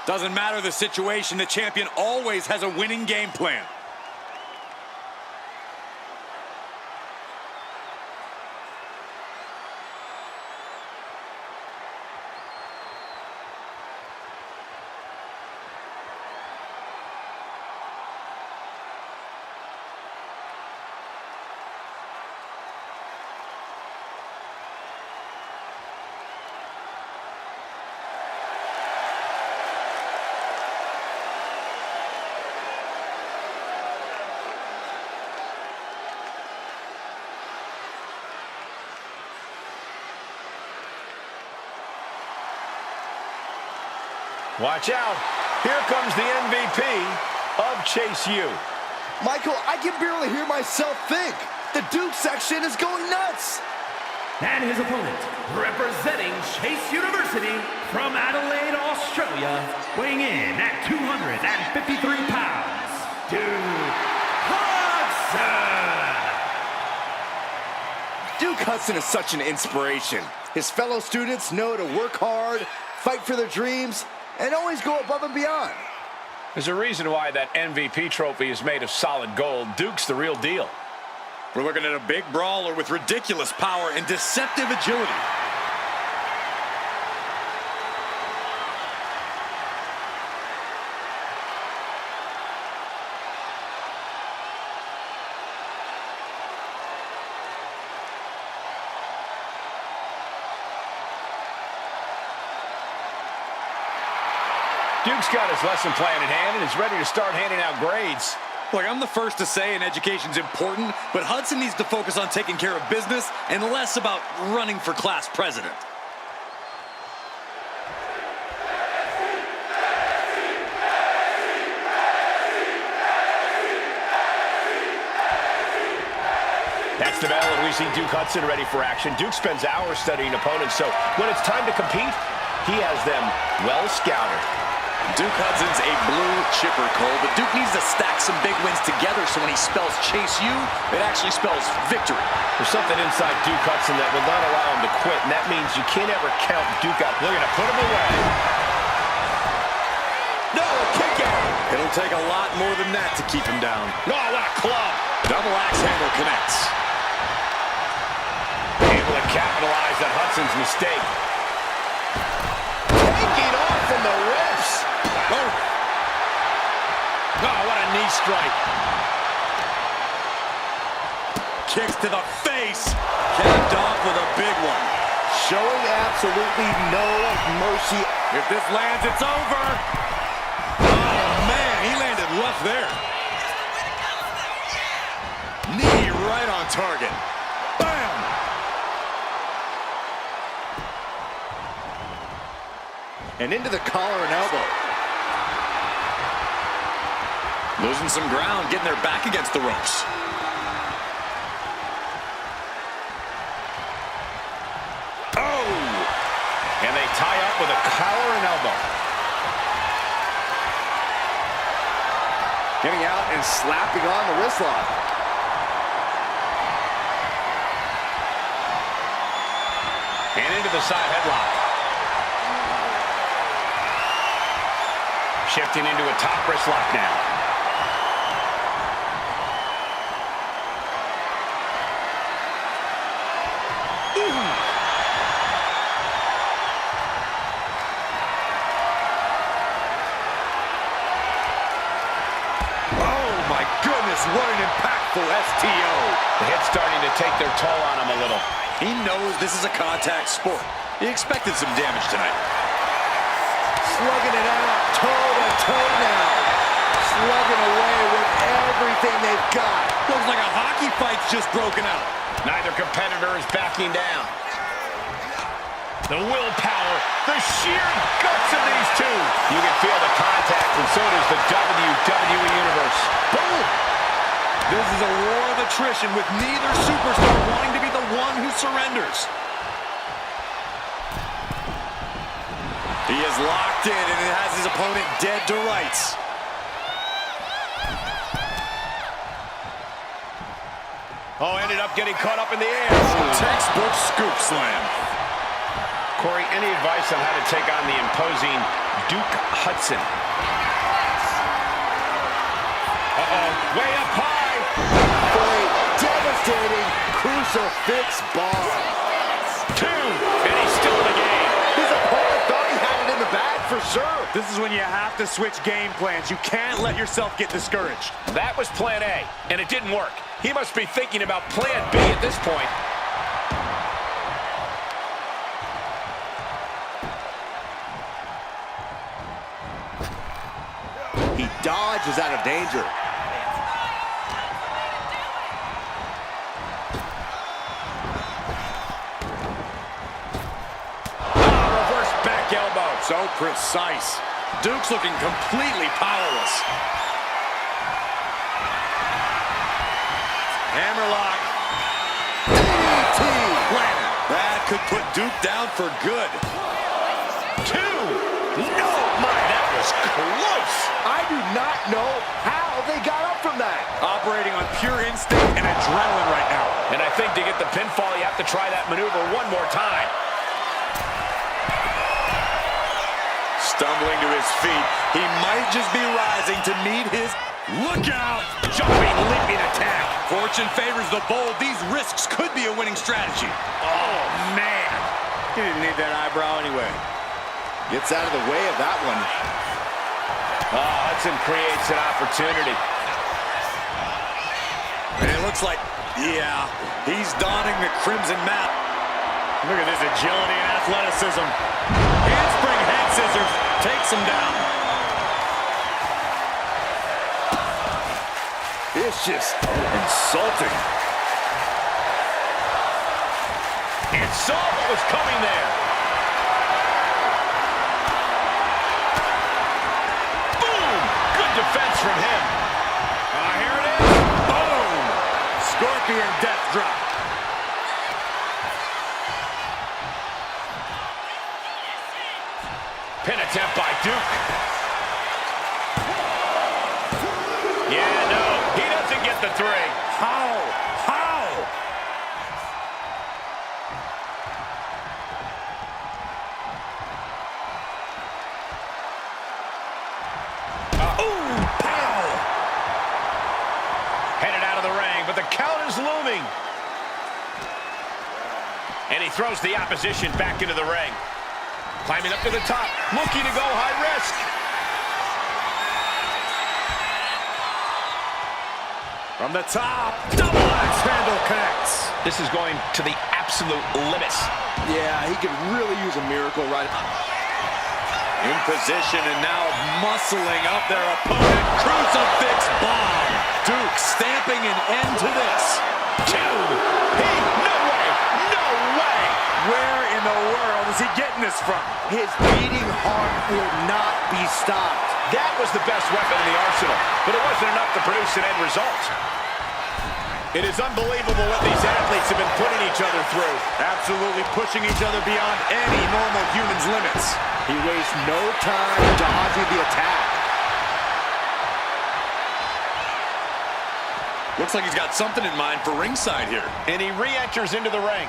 Doesn't matter the situation, the champion always has a winning game plan. Watch out. Here comes the MVP of Chase U. Michael, I can barely hear myself think. The Duke section is going nuts. And his opponent, representing Chase University from Adelaide, Australia, weighing in at 253 pounds, Duke Hudson. Duke Hudson is such an inspiration. His fellow students know to work hard, fight for their dreams, and always go above and beyond. There's a reason why that MVP trophy is made of solid gold. Duke's the real deal. We're looking at a big brawler with ridiculous power and deceptive agility. Duke's got his lesson plan in hand and is ready to start handing out grades. Look, I'm the first to say an education's important, but Hudson needs to focus on taking care of business and less about running for class president. That's the bell, and we see Duke Hudson ready for action. Duke spends hours studying opponents, so when it's time to compete, he has them well scouted. Duke Hudson's a blue chipper, Cole, but Duke needs to stack some big wins together so when he spells Chase U, it actually spells victory. There's something inside Duke Hudson that will not allow him to quit, and that means you can't ever count Duke out. Looking to put him away. No, a kick out. It'll take a lot more than that to keep him down. Oh, what a club. Double axe handle connects. Able to capitalize on Hudson's mistake. Taking off from the ropes. Oh, what a knee strike. Kicks to the face. Capped off with a big one. Showing absolutely no mercy. If this lands, it's over. Oh, man, he landed rough there. Knee right on target. Bam! And into the collar and elbow. Losing some ground, getting their back against the ropes. Oh! And they tie up with a collar and elbow. Getting out and slapping on the wrist lock. And into the side headlock. Shifting into a top wrist lock now. What an impactful STO. The hit's starting to take their toll on him a little. He knows this is a contact sport. He expected some damage tonight. Slugging it out, toe-to-toe now. Slugging away with everything they've got. Looks like a hockey fight's just broken out. Neither competitor is backing down. The willpower, the sheer guts of these two. You can feel the contact, and so does the WWE Universe. Boom! This is a war of attrition with neither superstar wanting to be the one who surrenders. He is locked in and it has his opponent dead to rights. Oh, ended up getting caught up in the air. Textbook scoop slam. Corey, any advice on how to take on the imposing Duke Hudson? Uh-oh, way up high. For a devastating crucifix bomb. 2, and he's still in the game. His opponent thought he had it in the bag for sure. This is when you have to switch game plans. You can't let yourself get discouraged. That was plan A, and it didn't work. He must be thinking about plan B at this point. He dodges out of danger. Reverse back elbow. So precise. Duke's looking completely powerless. Hammerlock. DDT. Landed. That could put Duke down for good. 2. No, my, that was close. I do not know how they got up from that. Operating on pure instinct and adrenaline right now. And I think to get the pinfall, you have to try that maneuver one more time. Stumbling to his feet. He might just be rising to meet his... Look out! Jumping, leaping attack. Fortune favors the bold. These risks could be a winning strategy. Oh, man. He didn't need that eyebrow anyway. Gets out of the way of that one. Oh, Hudson creates an opportunity. And it looks like, yeah, he's donning the crimson map. Look at this agility and athleticism. Handspring head scissors takes him down. It's just insulting. And saw what was coming there. Boom! Good defense from him. Here it is. Boom! Scorpion death drop. Pin attempt by Duke. Yeah, no, he doesn't get the 3. How? How? Ooh, pow! Headed out of the ring, but the count is looming. And he throws the opposition back into the ring. Climbing up to the top, looking to go high risk. From the top, double axe handle connects. This is going to the absolute limits. Yeah, he could really use a miracle right In position and now muscling up their opponent. Crucifix bomb. Duke stamping an end to this. 2. No way, no way. Where in the world is he getting this from? His beating heart will not be stopped. That was the best weapon in the arsenal, but it wasn't enough to produce an end result. It is unbelievable what these athletes have been putting each other through. Absolutely pushing each other beyond any normal human's limits. He wastes no time dodging the attack. Looks like he's got something in mind for ringside here. And he re-enters into the ring.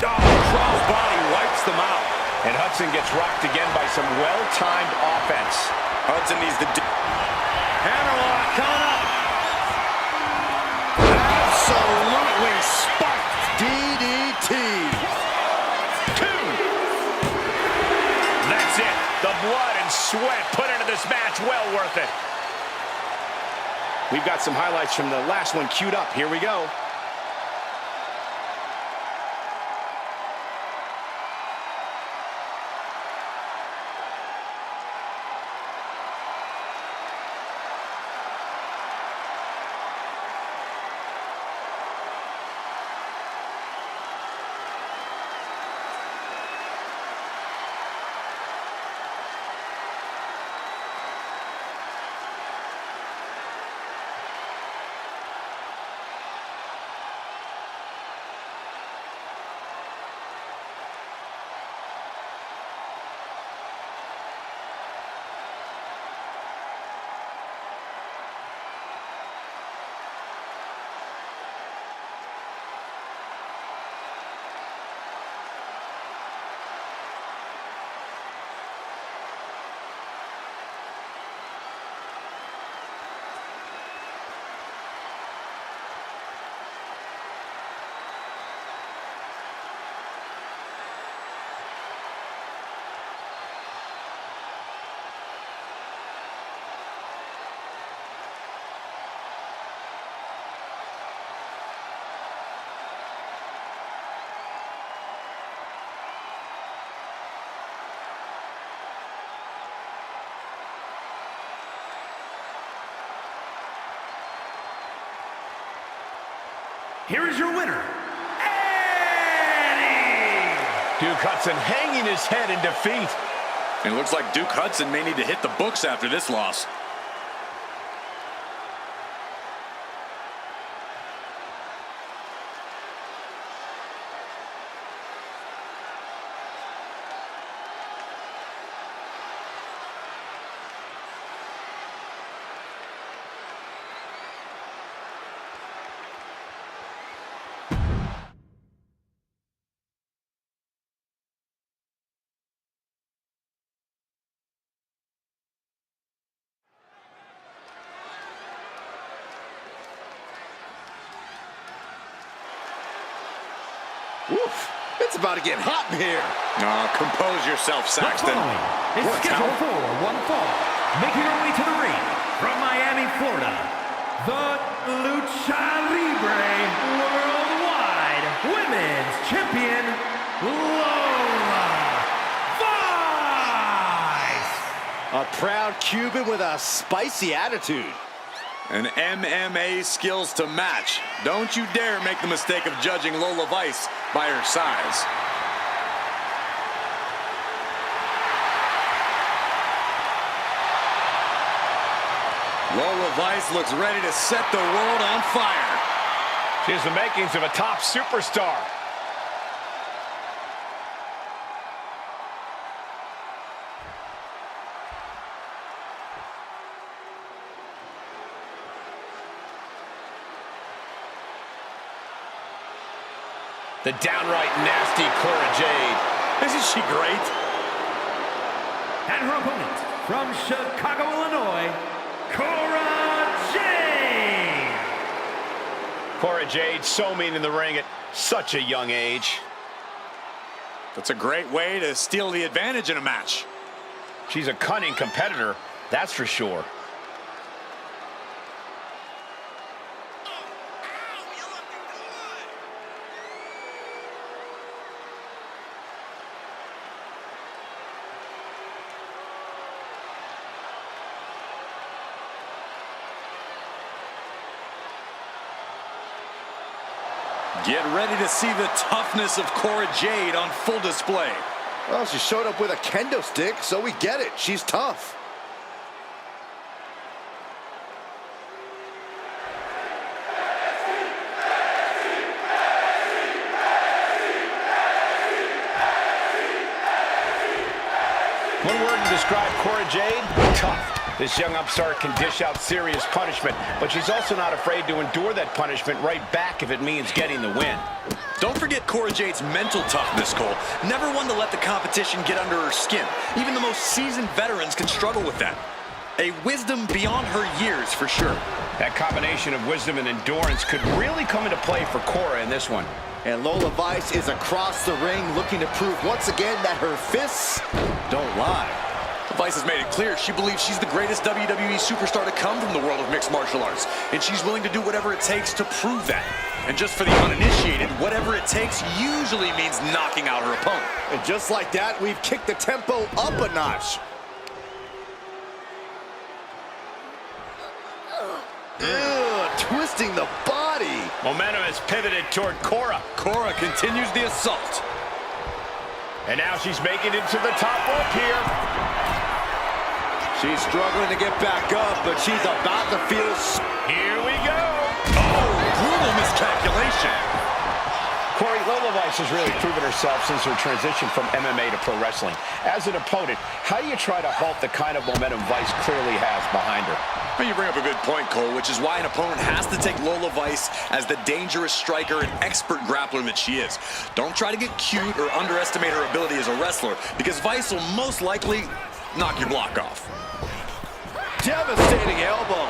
Crossbody wipes them out. And Hudson gets rocked again by some well-timed offense. Hudson needs the... Hammerlock coming up. Absolutely spiked DDT. 2. That's it. The blood and sweat put into this match, well worth it. We've got some highlights from the last one queued up. Here we go. here is your winner, Eddie! Duke Hudson hanging his head in defeat. And it looks like Duke Hudson may need to hit the books after this loss. Woof. It's about to get hot in here. Compose yourself, The Saxton. following is scheduled for one fall. Making her way to the ring from Miami, Florida, the Lucha Libre Worldwide Women's Champion, Lola Vice! A proud Cuban with a spicy attitude. And MMA skills to match. Don't you dare make the mistake of judging Lola Vice by her size. Lola Vice looks ready to set the world on fire. She has the makings of a top superstar. The downright nasty Cora Jade. Isn't she great? And her opponent from Chicago, Illinois, Cora Jade! Cora Jade, so mean in the ring at such a young age. That's a great way to steal the advantage in a match. She's a cunning competitor, that's for sure. Get ready to see the toughness of Cora Jade on full display. Well, she showed up with a kendo stick, so we get it. She's tough. One word to describe Cora Jade, tough. This young upstart can dish out serious punishment, but she's also not afraid to endure that punishment right back if it means getting the win. Don't forget Cora Jade's mental toughness, Cole. Never one to let the competition get under her skin. Even the most seasoned veterans can struggle with that. A wisdom beyond her years, for sure. That combination of wisdom and endurance could really come into play for Cora in this one. And Lola Vice is across the ring looking to prove once again that her fists don't lie. Vice has made it clear she believes she's the greatest WWE superstar to come from the world of mixed martial arts, and she's willing to do whatever it takes to prove that. And just for the uninitiated, whatever it takes usually means knocking out her opponent. And just like that, we've kicked the tempo up a notch. Twisting the body. Momentum has pivoted toward Cora. Cora continues the assault. And now she's making it to the top rope here. She's struggling to get back up, but she's about to feel... Here we go. Oh, brutal miscalculation. Corey, Lola Vice has really proven herself since her transition from MMA to pro wrestling. As an opponent, how do you try to halt the kind of momentum Vice clearly has behind her? Well, you bring up a good point, Cole, which is why an opponent has to take Lola Vice as the dangerous striker and expert grappler that she is. Don't try to get cute or underestimate her ability as a wrestler, because Vice will most likely knock your block off. Devastating elbow.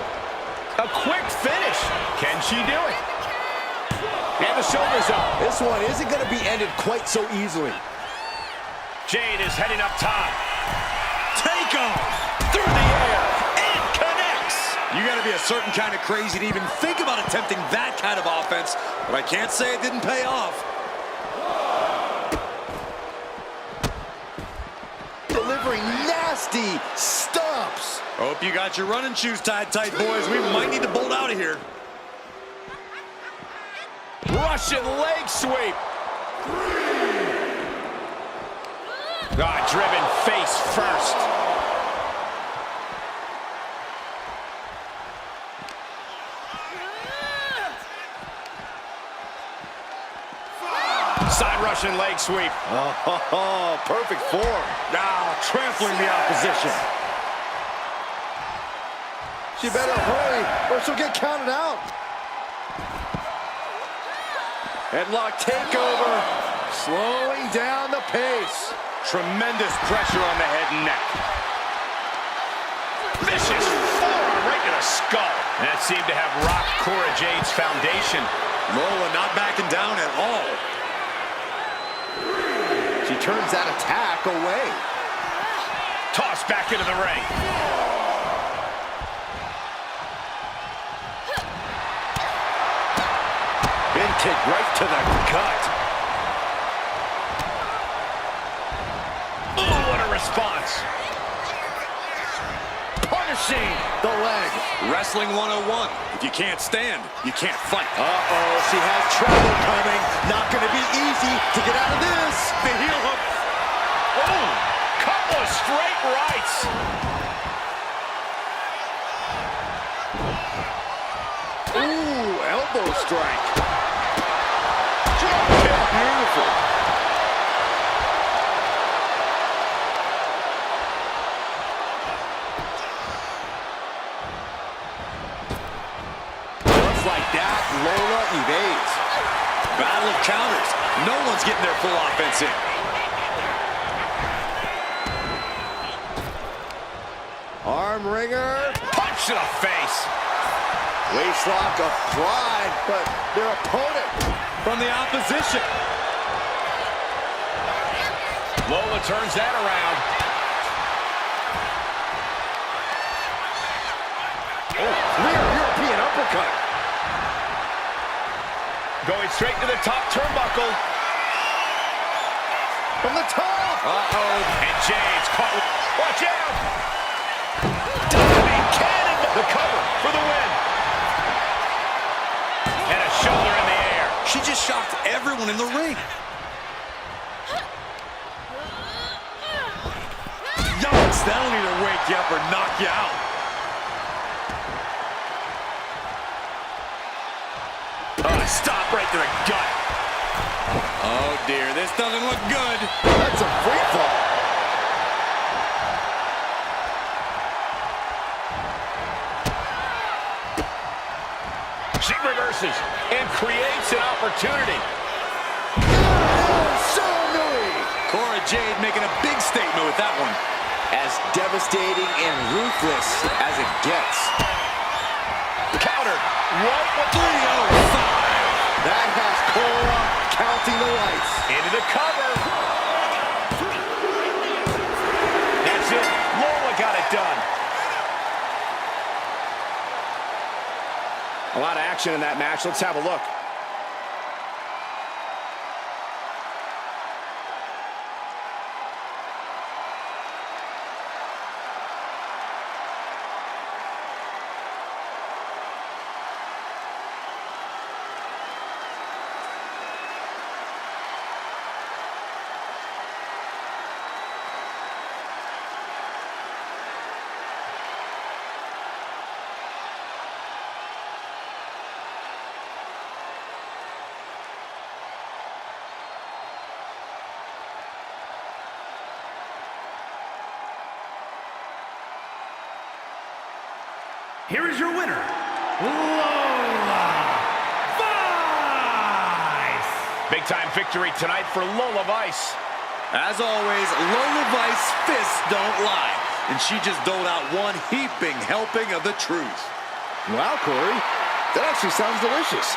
A quick finish. Can she do it? And the shoulders up. This one isn't going to be ended quite so easily. Jade is heading up top. Take off through the air. It connects. You got to be a certain kind of crazy to even think about attempting that kind of offense, but I can't say it didn't pay off. Delivering nasty stomps. Hope you got your running shoes tied tight, boys. We might need to bolt out of here. Russian leg sweep. Driven face first. Side Russian leg sweep. Oh, perfect form. Now trampling the opposition. She better hurry or she'll get counted out. Headlock takeover. Slowing down the pace. Tremendous pressure on the head and neck. Vicious forearm right to the skull. That seemed to have rocked Cora Jade's foundation. Lola not backing down at all. She turns that attack away. Tossed back into the ring. Big kick right to the gut. Oh, what a response. Punishing the leg. Wrestling 101. If you can't stand, you can't fight. Uh-oh, she has trouble coming. Not going to be easy to get out of this. The heel hook. Oh, couple of straight rights. Ooh, elbow strike. Drop kick. Beautiful. Just like that, Lola evades. Battle of counters. No one's getting their full offense in. Arm wringer. Punch to the face. Waistlock applied, but their opponent From the opposition. Lola turns that around. rear European uppercut. Going straight to the top turnbuckle. From the top. Uh-oh. And Jade's caught. Watch out. Diving cannon. The cover for the win. And a shoulder in the air. She just shocked everyone in the ring. Yikes, that'll either wake you up or knock you out. Stop right to the gut. Oh dear, this doesn't look good. That's a free fall. She reverses and creates an opportunity. Cora Jade making a big statement with that one. As devastating and ruthless as it gets. Countered right with 305. That has Cora counting the lights. into the cover. That's it. Lola got it done. A lot of action in that match. Let's have a look. Here is your winner, Lola Vice. Big time victory tonight for Lola Vice. As always, Lola Vice fists don't lie. And she just doled out one heaping helping of the truth. Wow, Corey. That actually sounds delicious.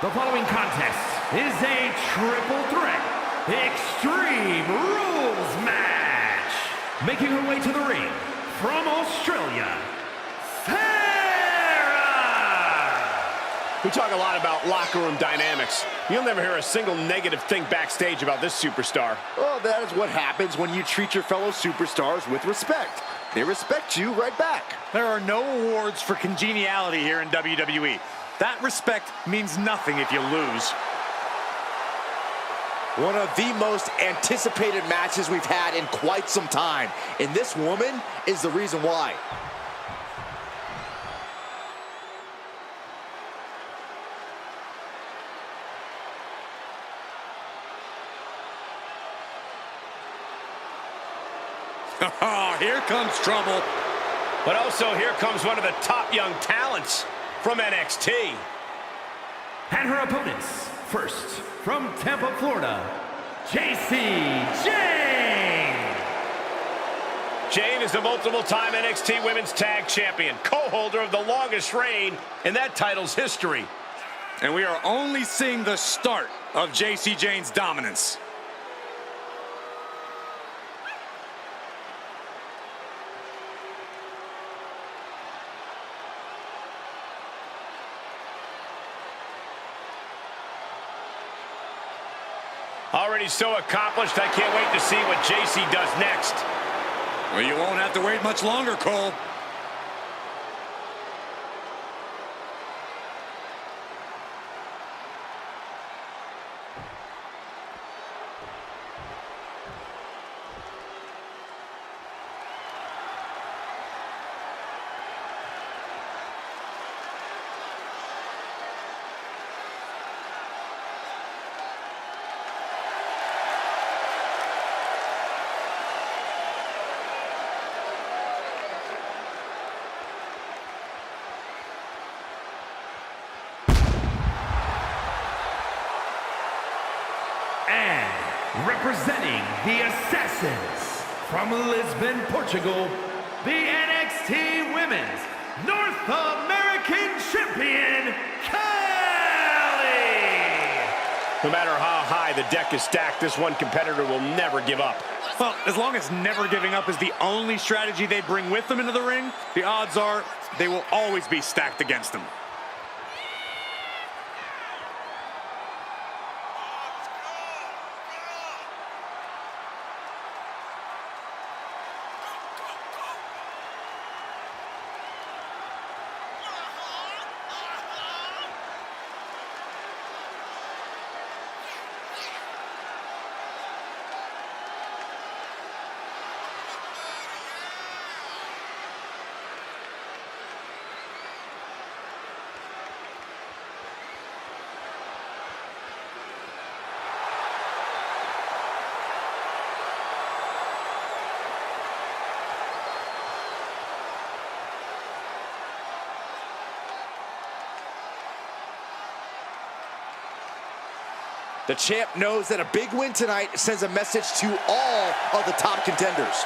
The following contest is a triple threat Extreme Rules match. Making her way to the ring from Australia, Sarah! We talk a lot about locker room dynamics. You'll never hear a single negative thing backstage about this superstar. Well, that is what happens when you treat your fellow superstars with respect. They respect you right back. There are no awards for congeniality here in WWE. That respect means nothing if you lose. One of the most anticipated matches we've had in quite some time. And this woman is the reason why. Oh, here comes trouble. But also here comes one of the top young talents from NXT. And her opponents, first, from Tampa, Florida, Jacy Jayne. Jayne is the multiple-time NXT Women's Tag Champion, co-holder of the longest reign in that title's history. And we are only seeing the start of Jacy Jayne's dominance. Already so accomplished, I can't wait to see what Jacy does next. Well, you won't have to wait much longer, Cole. And representing the Assassins from Lisbon, Portugal, the NXT Women's North American Champion, Khali! No matter how high the deck is stacked, this one competitor will never give up. Well, as long as never giving up is the only strategy they bring with them into the ring, the odds are they will always be stacked against them. The champ knows that a big win tonight sends a message to all of the top contenders.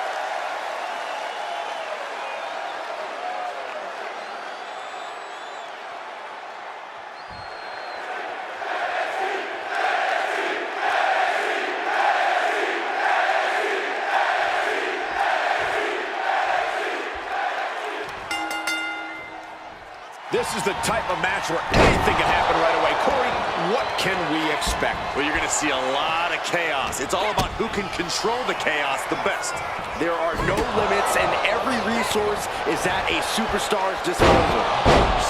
This is the type of match where anything can happen right away. Corey, what can we expect? Well, you're going to see a lot of chaos. It's all about who can control the chaos the best. There are no limits, and every resource is at a superstar's disposal.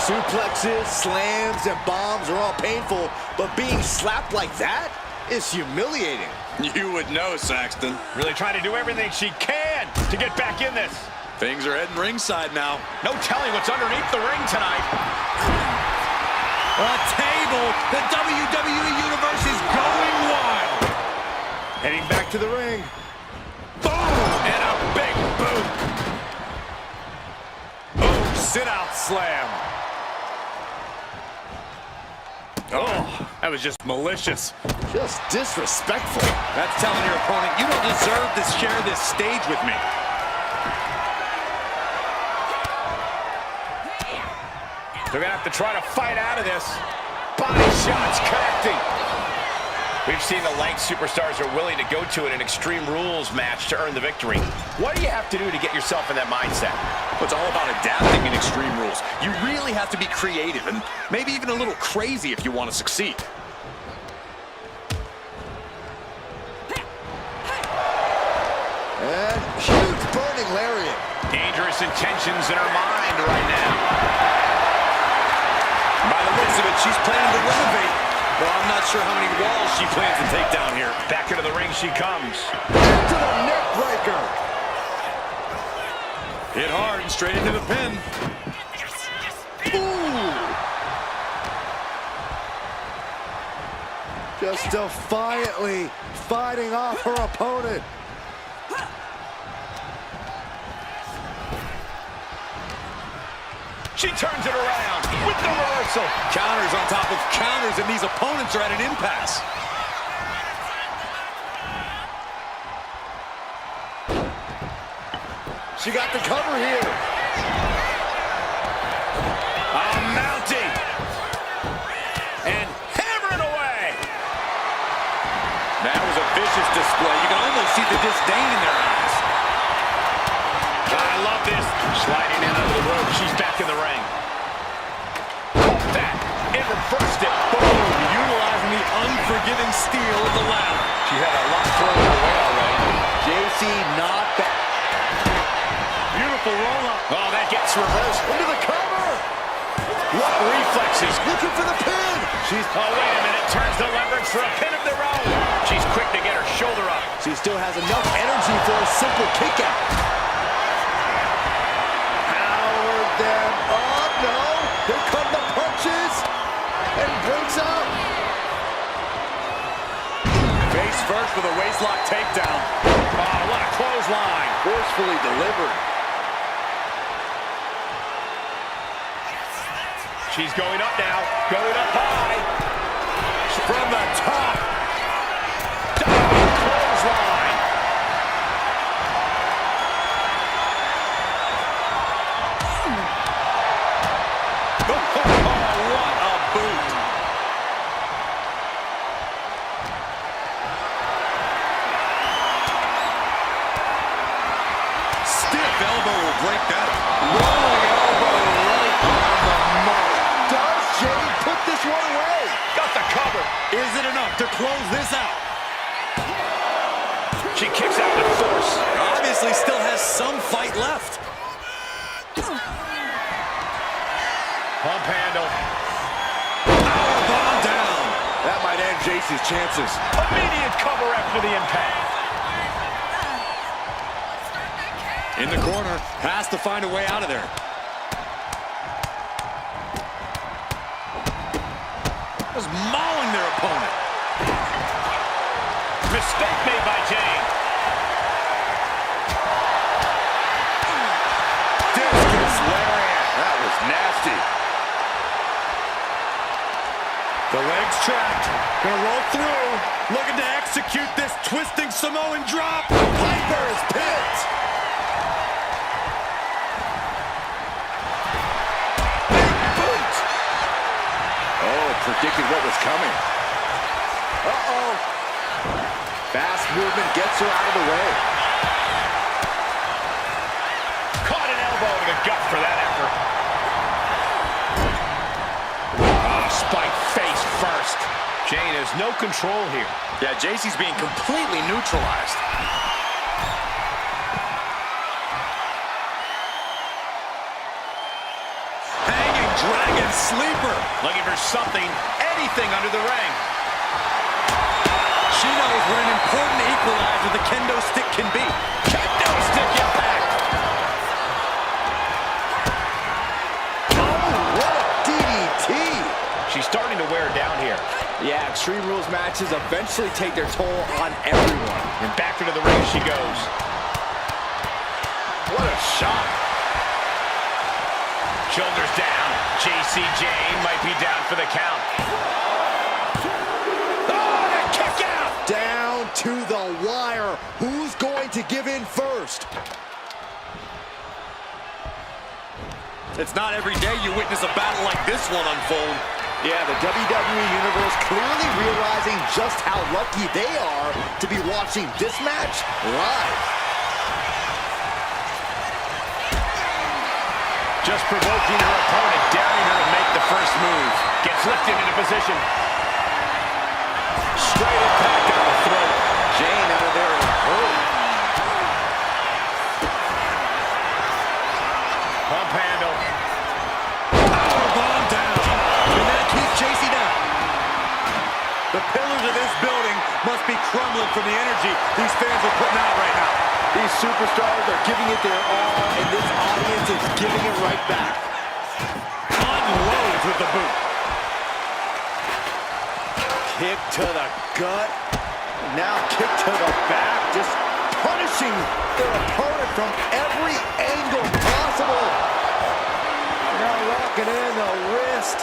Suplexes, slams, and bombs are all painful, but being slapped like that is humiliating. You would know, Saxton. Really trying to do everything she can to get back in this. Things are heading ringside now. No telling what's underneath the ring tonight. A table. The WWE Universe is going wild. Heading back to the ring. Boom! And a big boot. Oh, sit-out slam. Oh, that was just malicious. Just disrespectful. That's telling your opponent, you don't deserve to share this stage with me. They're going to have to try to fight out of this. Body shots connecting. We've seen the lengths superstars are willing to go to in an Extreme Rules match to earn the victory. What do you have to do to get yourself in that mindset? Well, it's all about adapting in Extreme Rules. You really have to be creative and maybe even a little crazy if you want to succeed. And huge burning lariat. Dangerous intentions in her mind right now. By the looks of it, she's planning to renovate. Well, I'm not sure how many walls she plans to take down here. Back into the ring she comes. To the neck breaker. Hit hard and straight into the pin. Ooh. Just defiantly fighting off her opponent. She turns it around with the reversal. Counters on top of counters, and these opponents are at an impasse. She got the cover here. Mounting. And hammering away. That was a vicious display. You can almost see the disdain in their eyes. I love this. Sliding in under the rope. She's back in the ring. Caught that. It reversed it. Boom. Utilizing the unforgiving steel of the ladder. She had a lot thrown her way already. JC not back. Beautiful roll-up. Oh, that gets reversed. Into the cover. What reflexes. Looking for the pin. Oh, wait a minute. Turns the leverage for a pin of their own. She's quick to get her shoulder up. She still has enough energy for a simple kick out. Powered them up. No. Here come the punches. And breaks up. Face first with a waistlock takedown. Oh, what a clothesline. Forcefully delivered. She's going up now. Going up high. From the top. Diving clothesline. Oh, what a boot. Stiff elbow will break that up. Rolling elbow right on the mark. Does Jade put this one away? Got the cover. Is it enough to close this out? She kicks out with force. Obviously still has some fight left. Pump handle. Powerbomb down. That might end JC's chances. Immediate cover after the impact. In the corner, has to find a way out of there. Just mauling their opponent. Mistake made by Jane. Discus lariat. That was nasty. The legs trapped. Gonna roll through. Looking to execute this twisting Samoan drop. Piper's pinned. Boot. Oh, predicted what was coming. Uh-oh. Fast movement gets her out of the way. Caught an elbow to the gut for that effort. Oh, spike face first. Jane has no control here. Yeah, JC's being completely neutralized. Hanging dragon sleeper. Looking for something, anything under the ring. She knows what an important equalizer the kendo stick can be. Kendo stick impact. Oh, what a DDT. She's starting to wear down here. Yeah, Extreme Rules matches eventually take their toll on everyone. And back into the ring she goes. What a shot. Shoulders down. JC Jane might be down for the count. Oh, that kick out! Down to the wire. Who's going to give in first? It's not every day you witness a battle like this one unfold. Yeah, the WWE Universe clearly realizing just how lucky they are to be watching this match live. Just provoking her opponent, daring her to make the first move. Gets lifted into position. Straight impact on the throat. Jane out of there in a hurry. Pump handle. Powerbomb down. Can that keep JC down? The pillars of this building must be crumbling from the energy these fans are putting out right now. These superstars are giving it their all, and this audience is giving it right back. Unloads with the boot. Kick to the gut. Now kick to the back. Just punishing their opponent from every angle possible. Now locking in the wrist.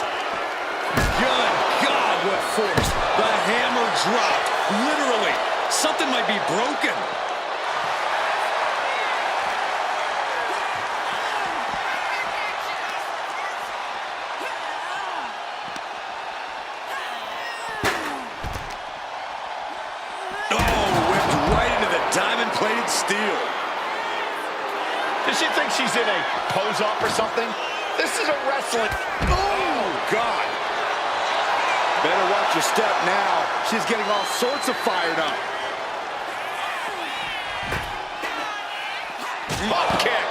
Good God, what force. The hammer dropped. Literally. Something might be broken. Diamond-plated steel. Does she think she's in a pose-off or something? This is a wrestling. Oh, God. Better watch your step now. She's getting all sorts of fired up. Butt kick.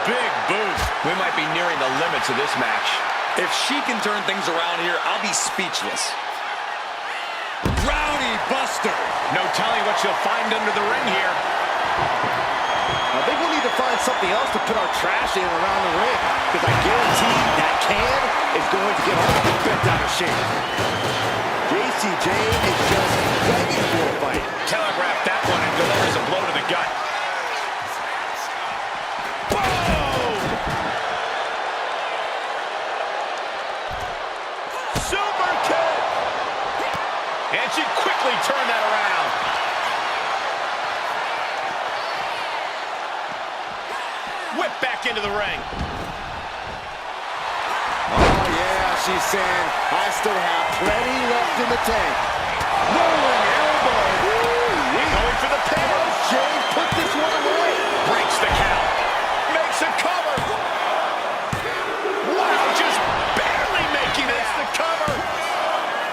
Big boost. We might be nearing the limits of this match. If she can turn things around here, I'll be speechless. Rowdy Buster. No telling what she'll find under the ring here. I think we'll need to find something else to put our trash in around the ring, because I guarantee that can is going to get all bent out of shape. JC Jane is just begging for a fight. Telegraph that one and delivers a blow to the gut. Super kick! And she quickly turned that around. Whip back into the ring. Oh, yeah, she's saying, I still have plenty left in the tank. Rolling elbow. Going for the pin. Jane put this one away. Breaks the count. Makes a cover. Wow, just barely making it. The cover.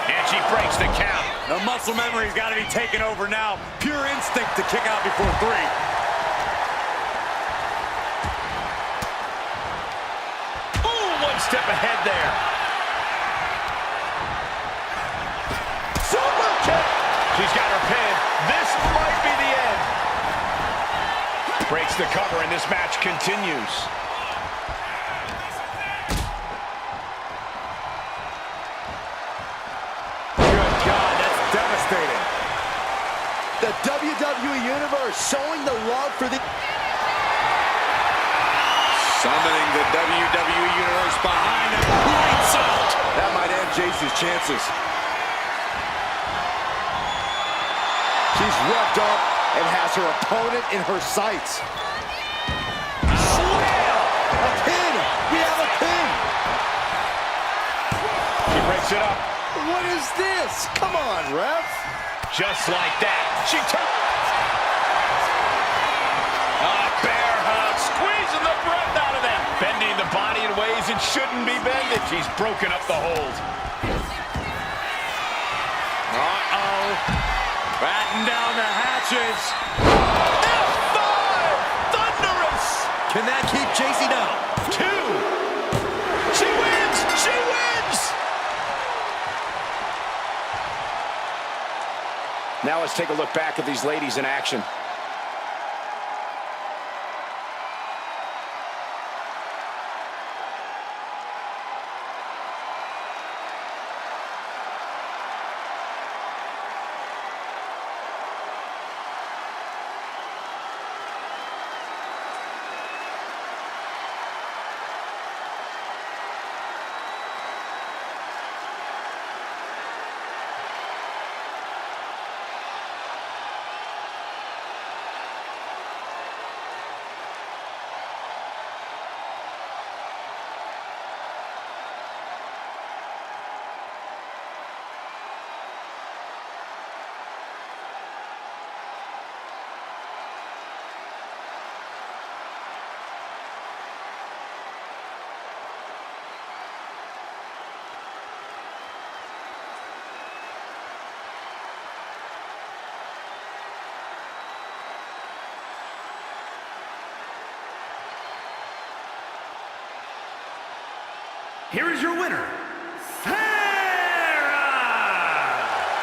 And she breaks the count. The muscle memory's got to be taken over now. Pure instinct to kick out before 3. One step ahead there. Super kick! She's got her pin. This might be the end. Breaks the cover and this match continues. Good God, that's devastating. The WWE Universe showing the love for the... Summoning the WWE Universe behind him. Lights out. That might end JC's chances. She's revved up and has her opponent in her sights. Slam! A pin! We have a pin! She breaks it up. What is this? Come on, ref. Just like that. She took... bear hug. Squeezing the breath out of them. Bending the body in ways it shouldn't be bended. She's broken up the hold. Uh-oh. Batten down the hatches. F5! Thunderous! Can that keep JC down? 2. She wins! She wins! Now let's take a look back at these ladies in action. here is your winner, Sarah!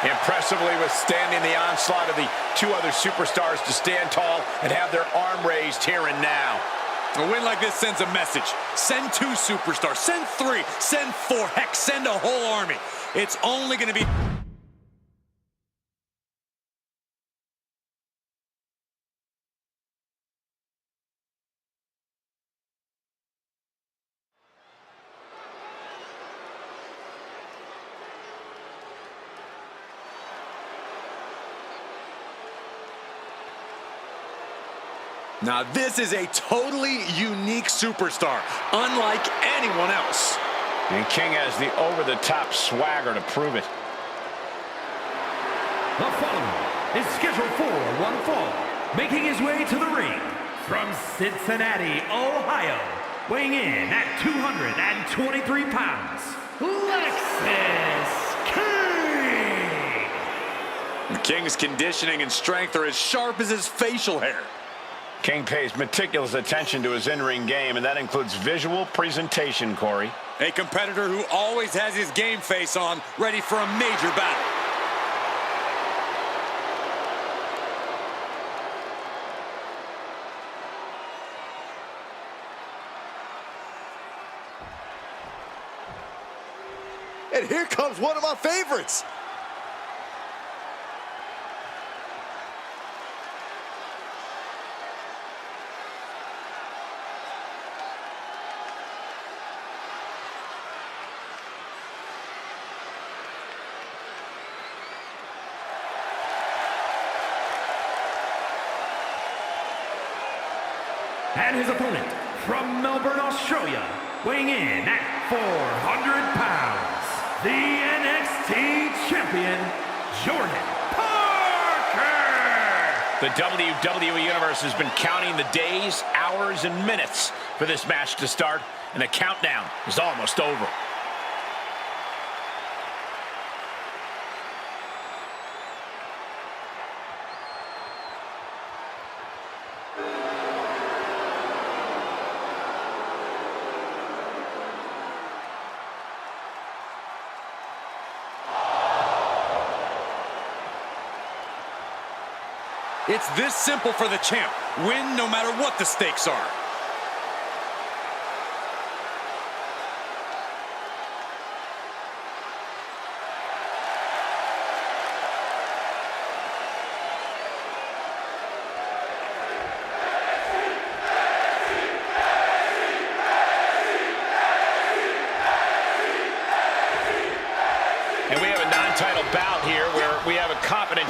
Impressively withstanding the onslaught of the two other superstars to stand tall and have their arm raised here and now. A win like this sends a message. Send 2 superstars, send 3, send 4, heck, send a whole army. It's only going to be... Now this is a totally unique superstar, unlike anyone else. And King has the over-the-top swagger to prove it. The following is scheduled for one fall, making his way to the ring from Cincinnati, Ohio, weighing in at 223 pounds, Lexis King. King's conditioning and strength are as sharp as his facial hair. King pays meticulous attention to his in-ring game, and that includes visual presentation, Corey. A competitor who always has his game face on, ready for a major battle. And here comes one of my favorites. And his opponent from Melbourne, Australia, weighing in at 400 pounds, the NXT champion, Jordan Parker! The WWE Universe has been counting the days, hours, and minutes for this match to start, and the countdown is almost over. It's this simple for the champ. Win no matter what the stakes are. And we have a non-title bout here where we have a competent...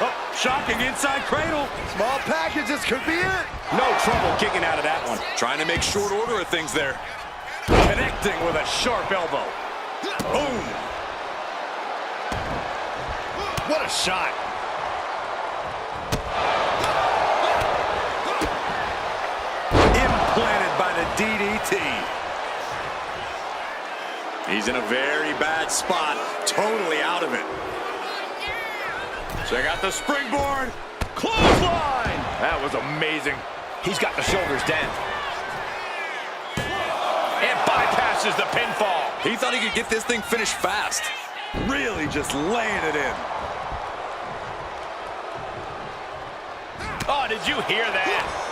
Oh, shocking inside cradle. Small packages could be it. No trouble kicking out of that one. Trying to make short order of things there. Connecting with a sharp elbow. Boom. What a shot. Implanted by the DDT. He's in a very bad spot. Totally out of it. Check out the springboard. Clothesline. That was amazing. He's got the shoulders down. And bypasses the pinfall. He thought he could get this thing finished fast. Really just laying it in. Oh, did you hear that?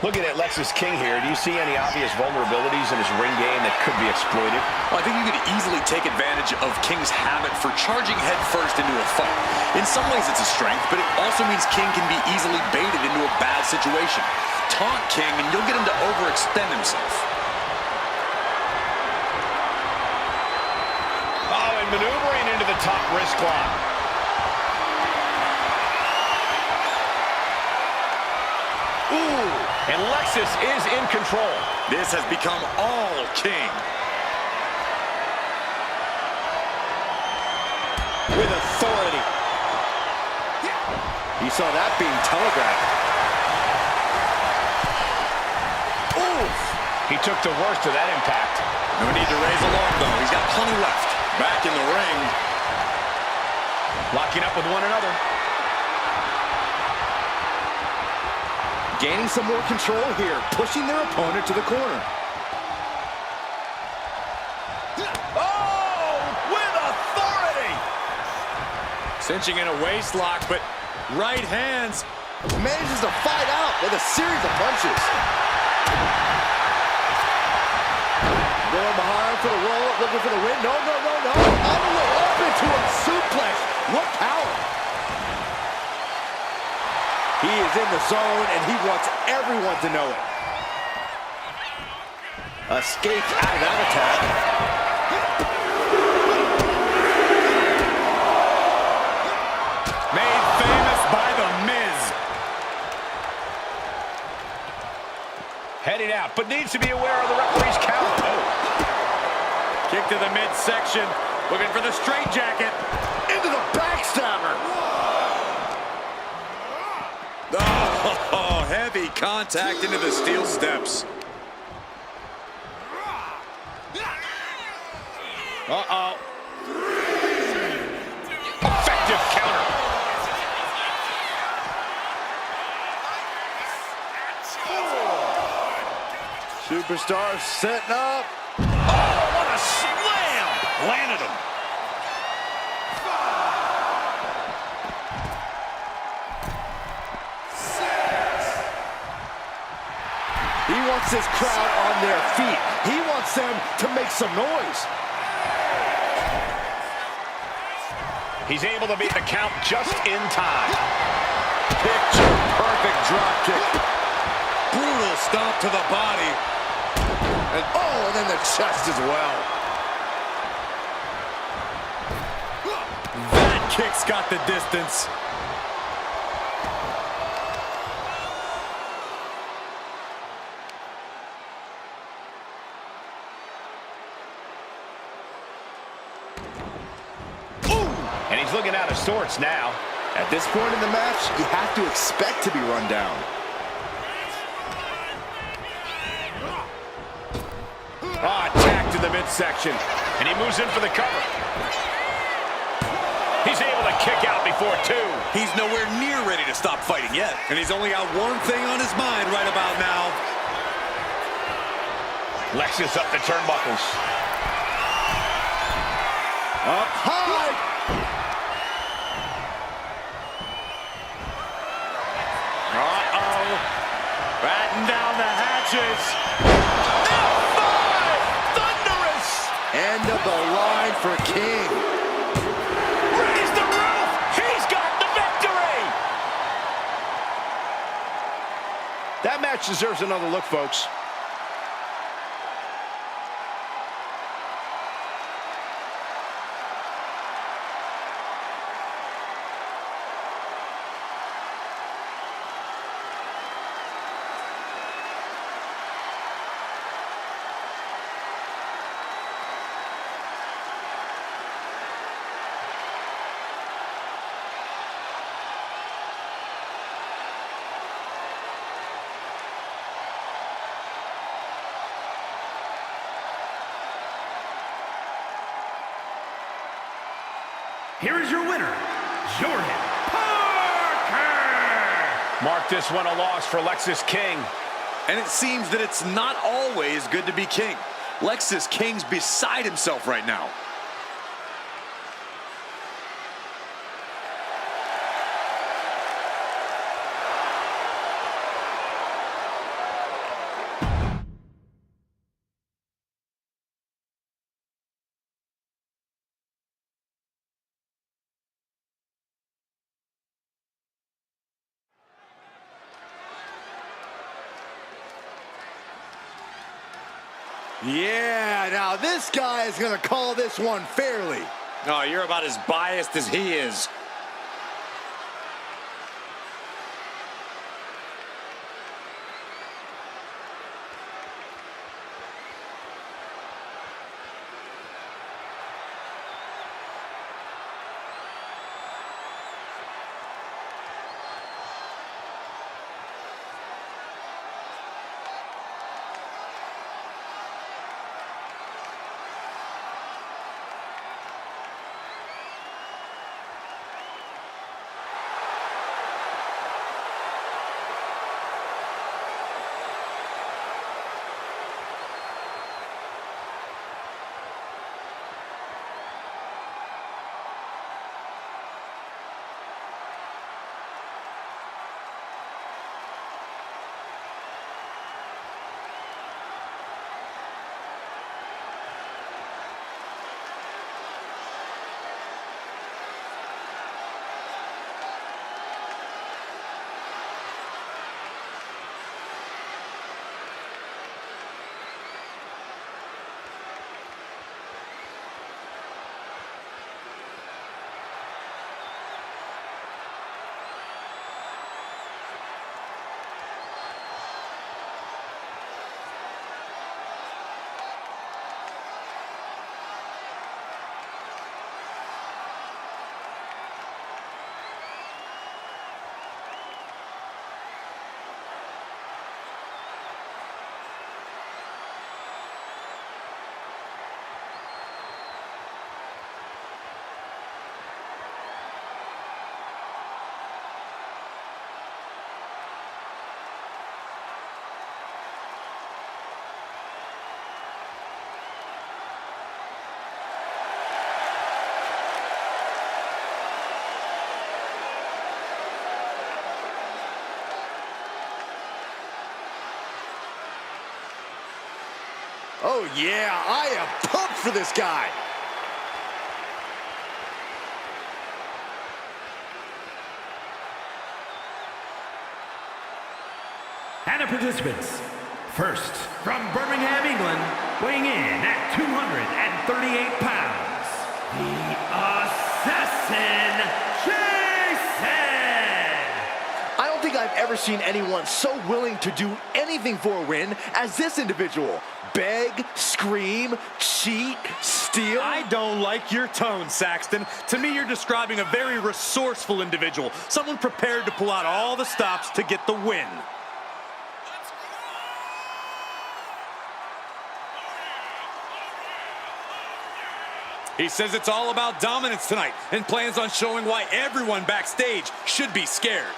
Looking at Lexis King here, do you see any obvious vulnerabilities in his ring game that could be exploited? Well, I think you could easily take advantage of King's habit for charging headfirst into a fight. In some ways it's a strength, but it also means King can be easily baited into a bad situation. Taunt King and you'll get him to overextend himself. Oh, and maneuvering into the top wrist lock. Ooh, and Lexis is in control. This has become all King. With authority. You saw that being telegraphed. Oof. He took the worst of that impact. No need to raise alarm, though. He's got plenty left. Back in the ring. Locking up with one another. Gaining some more control here, pushing their opponent to the corner. Cinching in a waist lock, but right hands. Manages to fight out with a series of punches. Going behind for the roll, looking for the win. No, no, no, no. All the way up into a suplex. What power. He is in the zone, and he wants everyone to know it. Escapes out of that attack. Made famous by The Miz. Heading out, but needs to be aware of the referee's count. Oh. Kick to the midsection. Looking for the straight jacket. Into the backstabber. Oh, heavy contact into the steel steps. Uh-oh. Effective counter. Superstar setting up. Oh, what a slam! Landed him. He wants this crowd on their feet. He wants them to make some noise. He's able to beat the count just in time. Picture perfect drop kick. Brutal stomp to the body. And then the chest as well. That kick's got the distance. And he's looking out of sorts now. At this point in the match, you have to expect to be run down. Attack to the midsection. And he moves in for the cover. He's able to kick out before two. He's nowhere near ready to stop fighting yet. And he's only got one thing on his mind right about now. Lexus up the turnbuckles. Up high. Batten down the hatches. End of the line for King. Raise the roof. He's got the victory. That match deserves another look, folks. Here is your winner, Jordan Parker! Mark this one a loss for Lexis King. And it seems that it's not always good to be king. Lexis King's beside himself right now. Yeah, now this guy is going to call this one fairly. Oh, you're about as biased as he is. Oh yeah, I am pumped for this guy. And the participants, first from Birmingham, England, weighing in at 238 pounds, the Assassin, Jason! I don't think I've ever seen anyone so willing to do anything for a win as this individual. Beg, scream, cheat, steal. I don't like your tone, Saxton. To me, you're describing a very resourceful individual, someone prepared to pull out all the stops to get the win. He says it's all about dominance tonight and plans on showing why everyone backstage should be scared.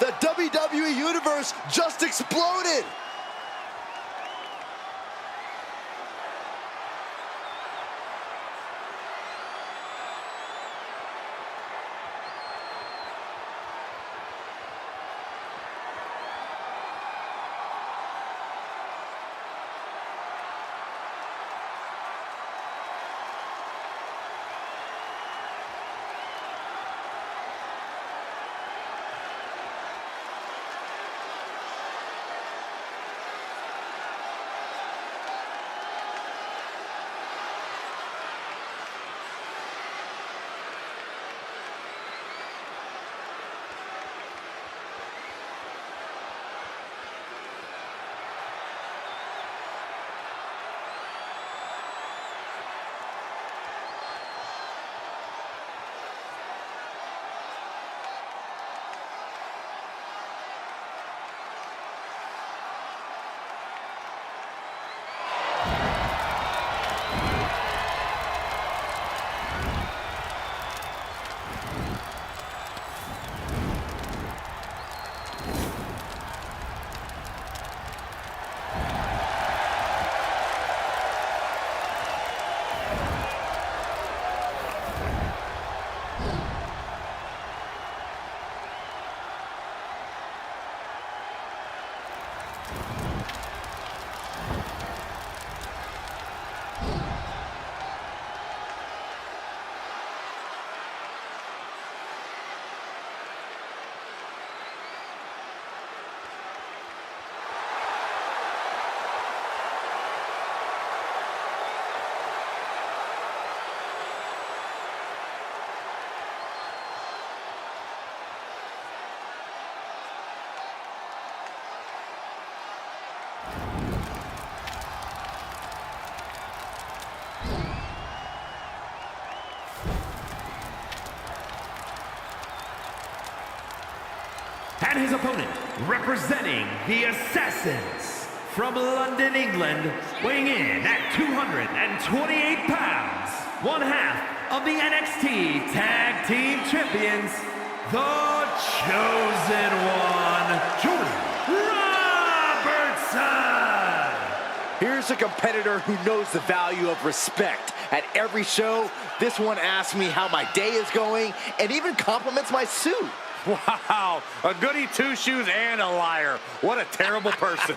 The WWE Universe just exploded! And his opponent, representing the Assassins, from London, England, weighing in at 228 pounds, one half of the NXT Tag Team Champions, the Chosen One, Jordan Robertson! Here's a competitor who knows the value of respect. At every show, this one asks me how my day is going and even compliments my suit. Wow, a goody two-shoes and a liar. What a terrible person.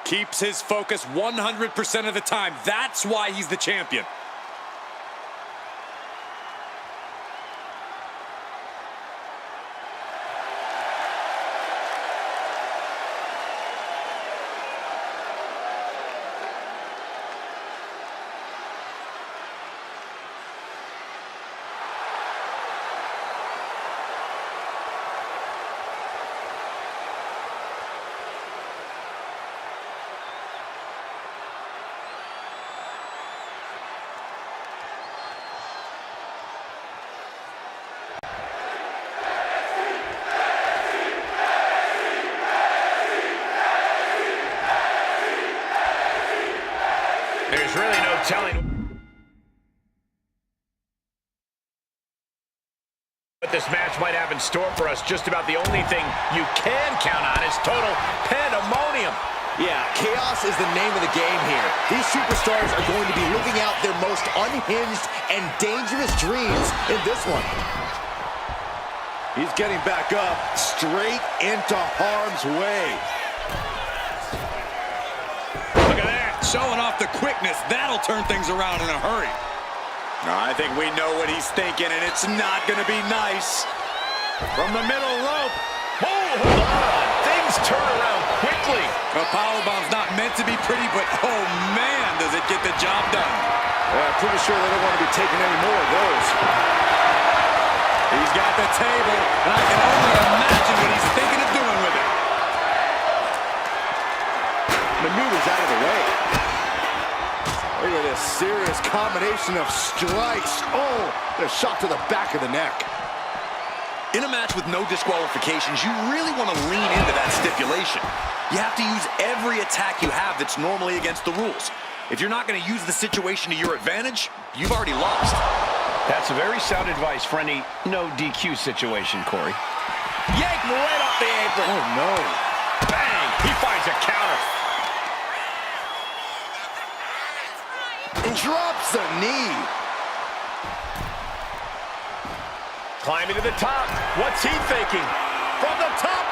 Keeps his focus 100% of the time. That's why he's the champion. telling what this match might have in store for us. Just about the only thing you can count on is total pandemonium. Yeah, chaos is the name of the game here. These superstars are going to be living out their most unhinged and dangerous dreams in this one. He's getting back up, straight into harm's way. Look at that. Showing off the quickness. That'll turn things around in a hurry. I think we know what he's thinking, and it's not going to be nice. From the middle rope. Oh, hold on. Things turn around quickly. A powerbomb's not meant to be pretty, but oh man, does it get the job done. I'm pretty sure they don't want to be taking any more of those. He's got the table, and I can only imagine what he's thinking of doing with it. Maneuvers out of the way. Look at this serious combination of strikes. Oh, and a shot to the back of the neck. In a match with no disqualifications, you really want to lean into that stipulation. You have to use every attack you have that's normally against the rules. If you're not going to use the situation to your advantage, you've already lost. That's very sound advice for any no DQ situation, Corey. Yanked right off the apron. Oh, no. Bang! He finds a counter. Drops a knee. Climbing to the top. What's he thinking? From the top.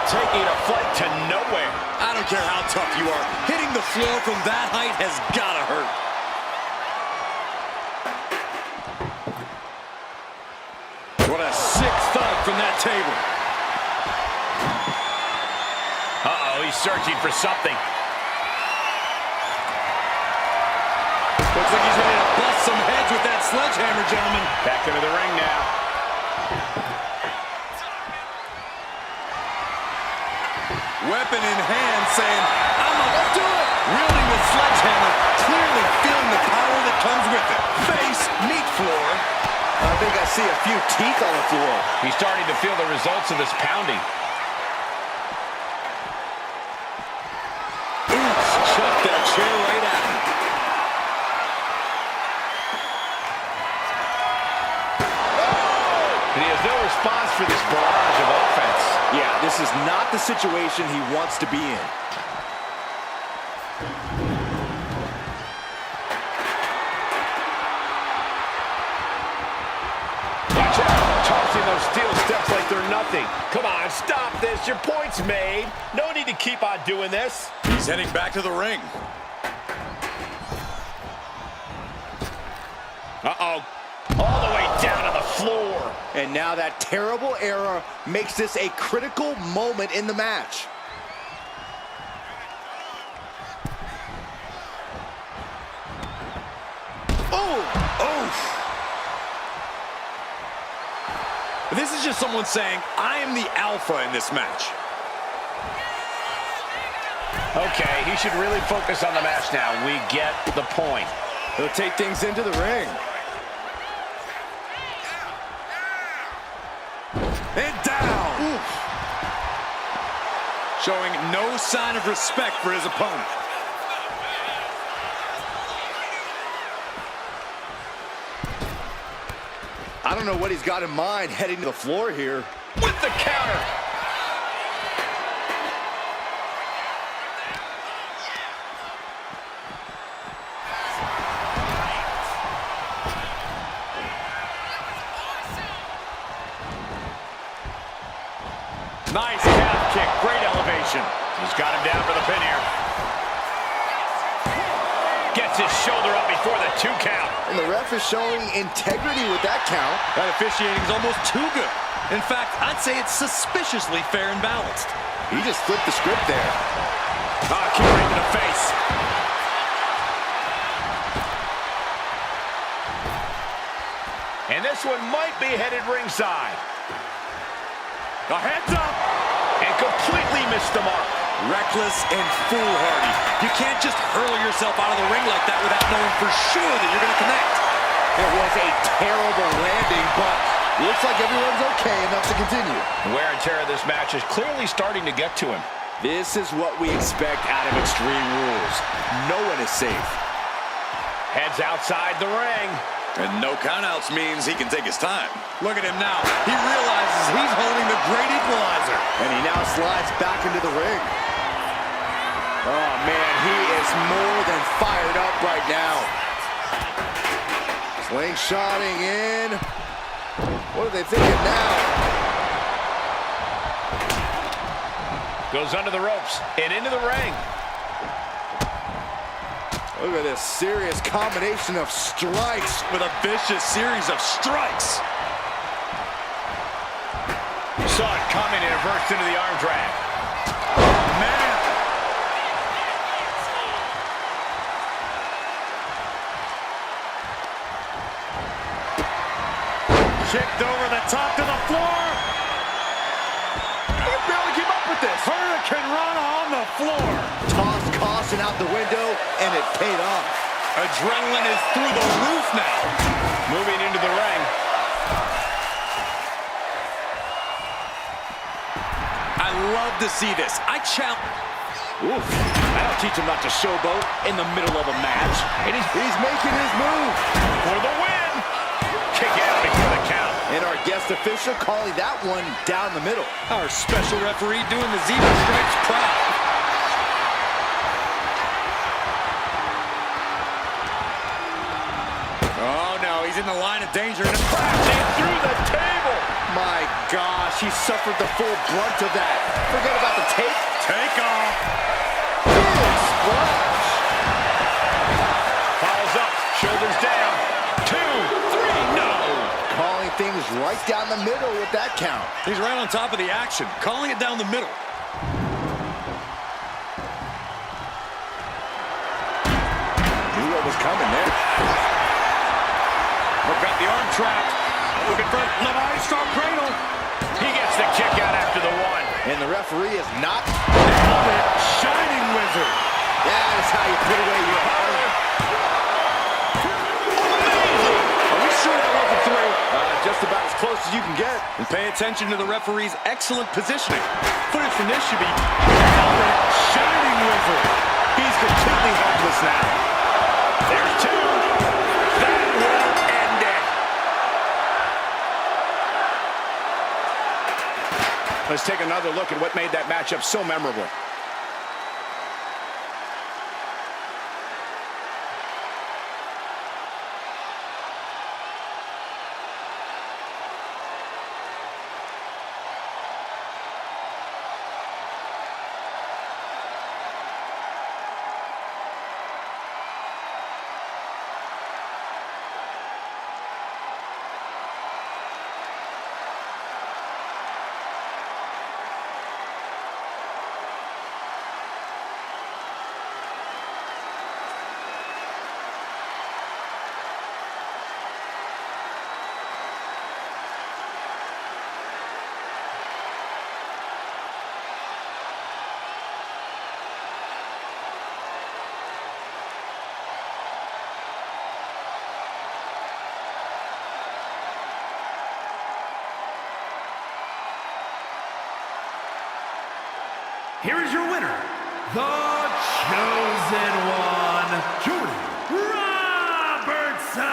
Taking a flight to nowhere. I don't care how tough you are. Hitting the floor from that height has got to hurt. What a sick thud from that table. Uh-oh, he's searching for something. Looks like he's ready to bust some heads with that sledgehammer, gentlemen. Back into the ring now. Weapon in hand, saying, I'm gonna do it. Wielding the sledgehammer, clearly feeling the power that comes with it. Face, meat floor. I think I see a few teeth on the floor. He's starting to feel the results of this pounding. Oops, chucked that chair right at him. And he has no response for this barrage of offense. Yeah, this is not the situation he wants to be in. Watch out. Tossing those steel steps like they're nothing. Come on, stop this. Your point's made. No need to keep on doing this. He's heading back to the ring. Uh-oh. All the way down to the floor. And now that terrible error makes this a critical moment in the match. Oh! This is just someone saying, I am the alpha in this match. Okay, he should really focus on the match now. We get the point. He'll take things into the ring. And down. Oof. Showing no sign of respect for his opponent. I don't know what he's got in mind heading to the floor here. With the counter. Nice calf kick. Great elevation. He's got him down for the pin here. Gets his shoulder up before the 2 count. And the ref is showing integrity with that count. That officiating is almost too good. In fact, I'd say it's suspiciously fair and balanced. He just flipped the script there. Kick right to the face. And this one might be headed ringside. A heads up. And completely missed the mark. Reckless and foolhardy. You can't just hurl yourself out of the ring like that without knowing for sure that you're going to connect. It was a terrible landing, but looks like everyone's okay enough to continue. The wear and tear of this match is clearly starting to get to him. This is what we expect out of Extreme Rules. No one is safe. Heads outside the ring. And no countouts means he can take his time. Look at him now. He realizes he's holding the great equalizer. And he now slides back into the ring. Oh, man, he is more than fired up right now. Slingshotting in. What are they thinking now? Goes under the ropes and into the ring. Look at this serious combination of strikes. With a vicious series of strikes. Saw it coming and reversed into the arm drag. Man. Kicked over the top to the floor. He barely keep up with this. Hurricane Rana on the floor. Tossed caution out the window, and it paid off. Adrenaline is through the roof now. Moving into the ring. I love to see this. I challenge. Oof. That'll teach him not to showboat in the middle of a match. And He's making his move. for the win. Kick out before the count. And our guest official calling that one down the middle. Our special referee doing the zebra stripes proud. Oh, no, he's in the line of danger. Crashing through the table. My gosh, he suffered the full brunt of that. Forget about the tape. Take off. Big splash. Falls up, shoulders down. 2, 3, no. Calling things right down the middle with that count. He's right on top of the action, calling it down the middle. Knew what was coming there. We've got the arm trapped. Looking for the Maestro cradle. He gets the kick out after the one. And the referee is not. Shining Wizard. That is how you put away your opponent. Are we sure that wasn't 3? Just about as close as you can get. And pay attention to the referee's excellent positioning. Footage from this should be Shining Wizard. He's completely helpless now. There's 2. That will end it. Let's take another look at what made that matchup so memorable. Here is your winner, the Chosen One, Jordan Robertson.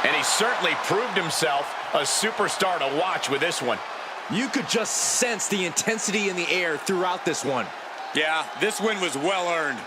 And he certainly proved himself a superstar to watch with this one. You could just sense the intensity in the air throughout this one. Yeah, this win was well earned.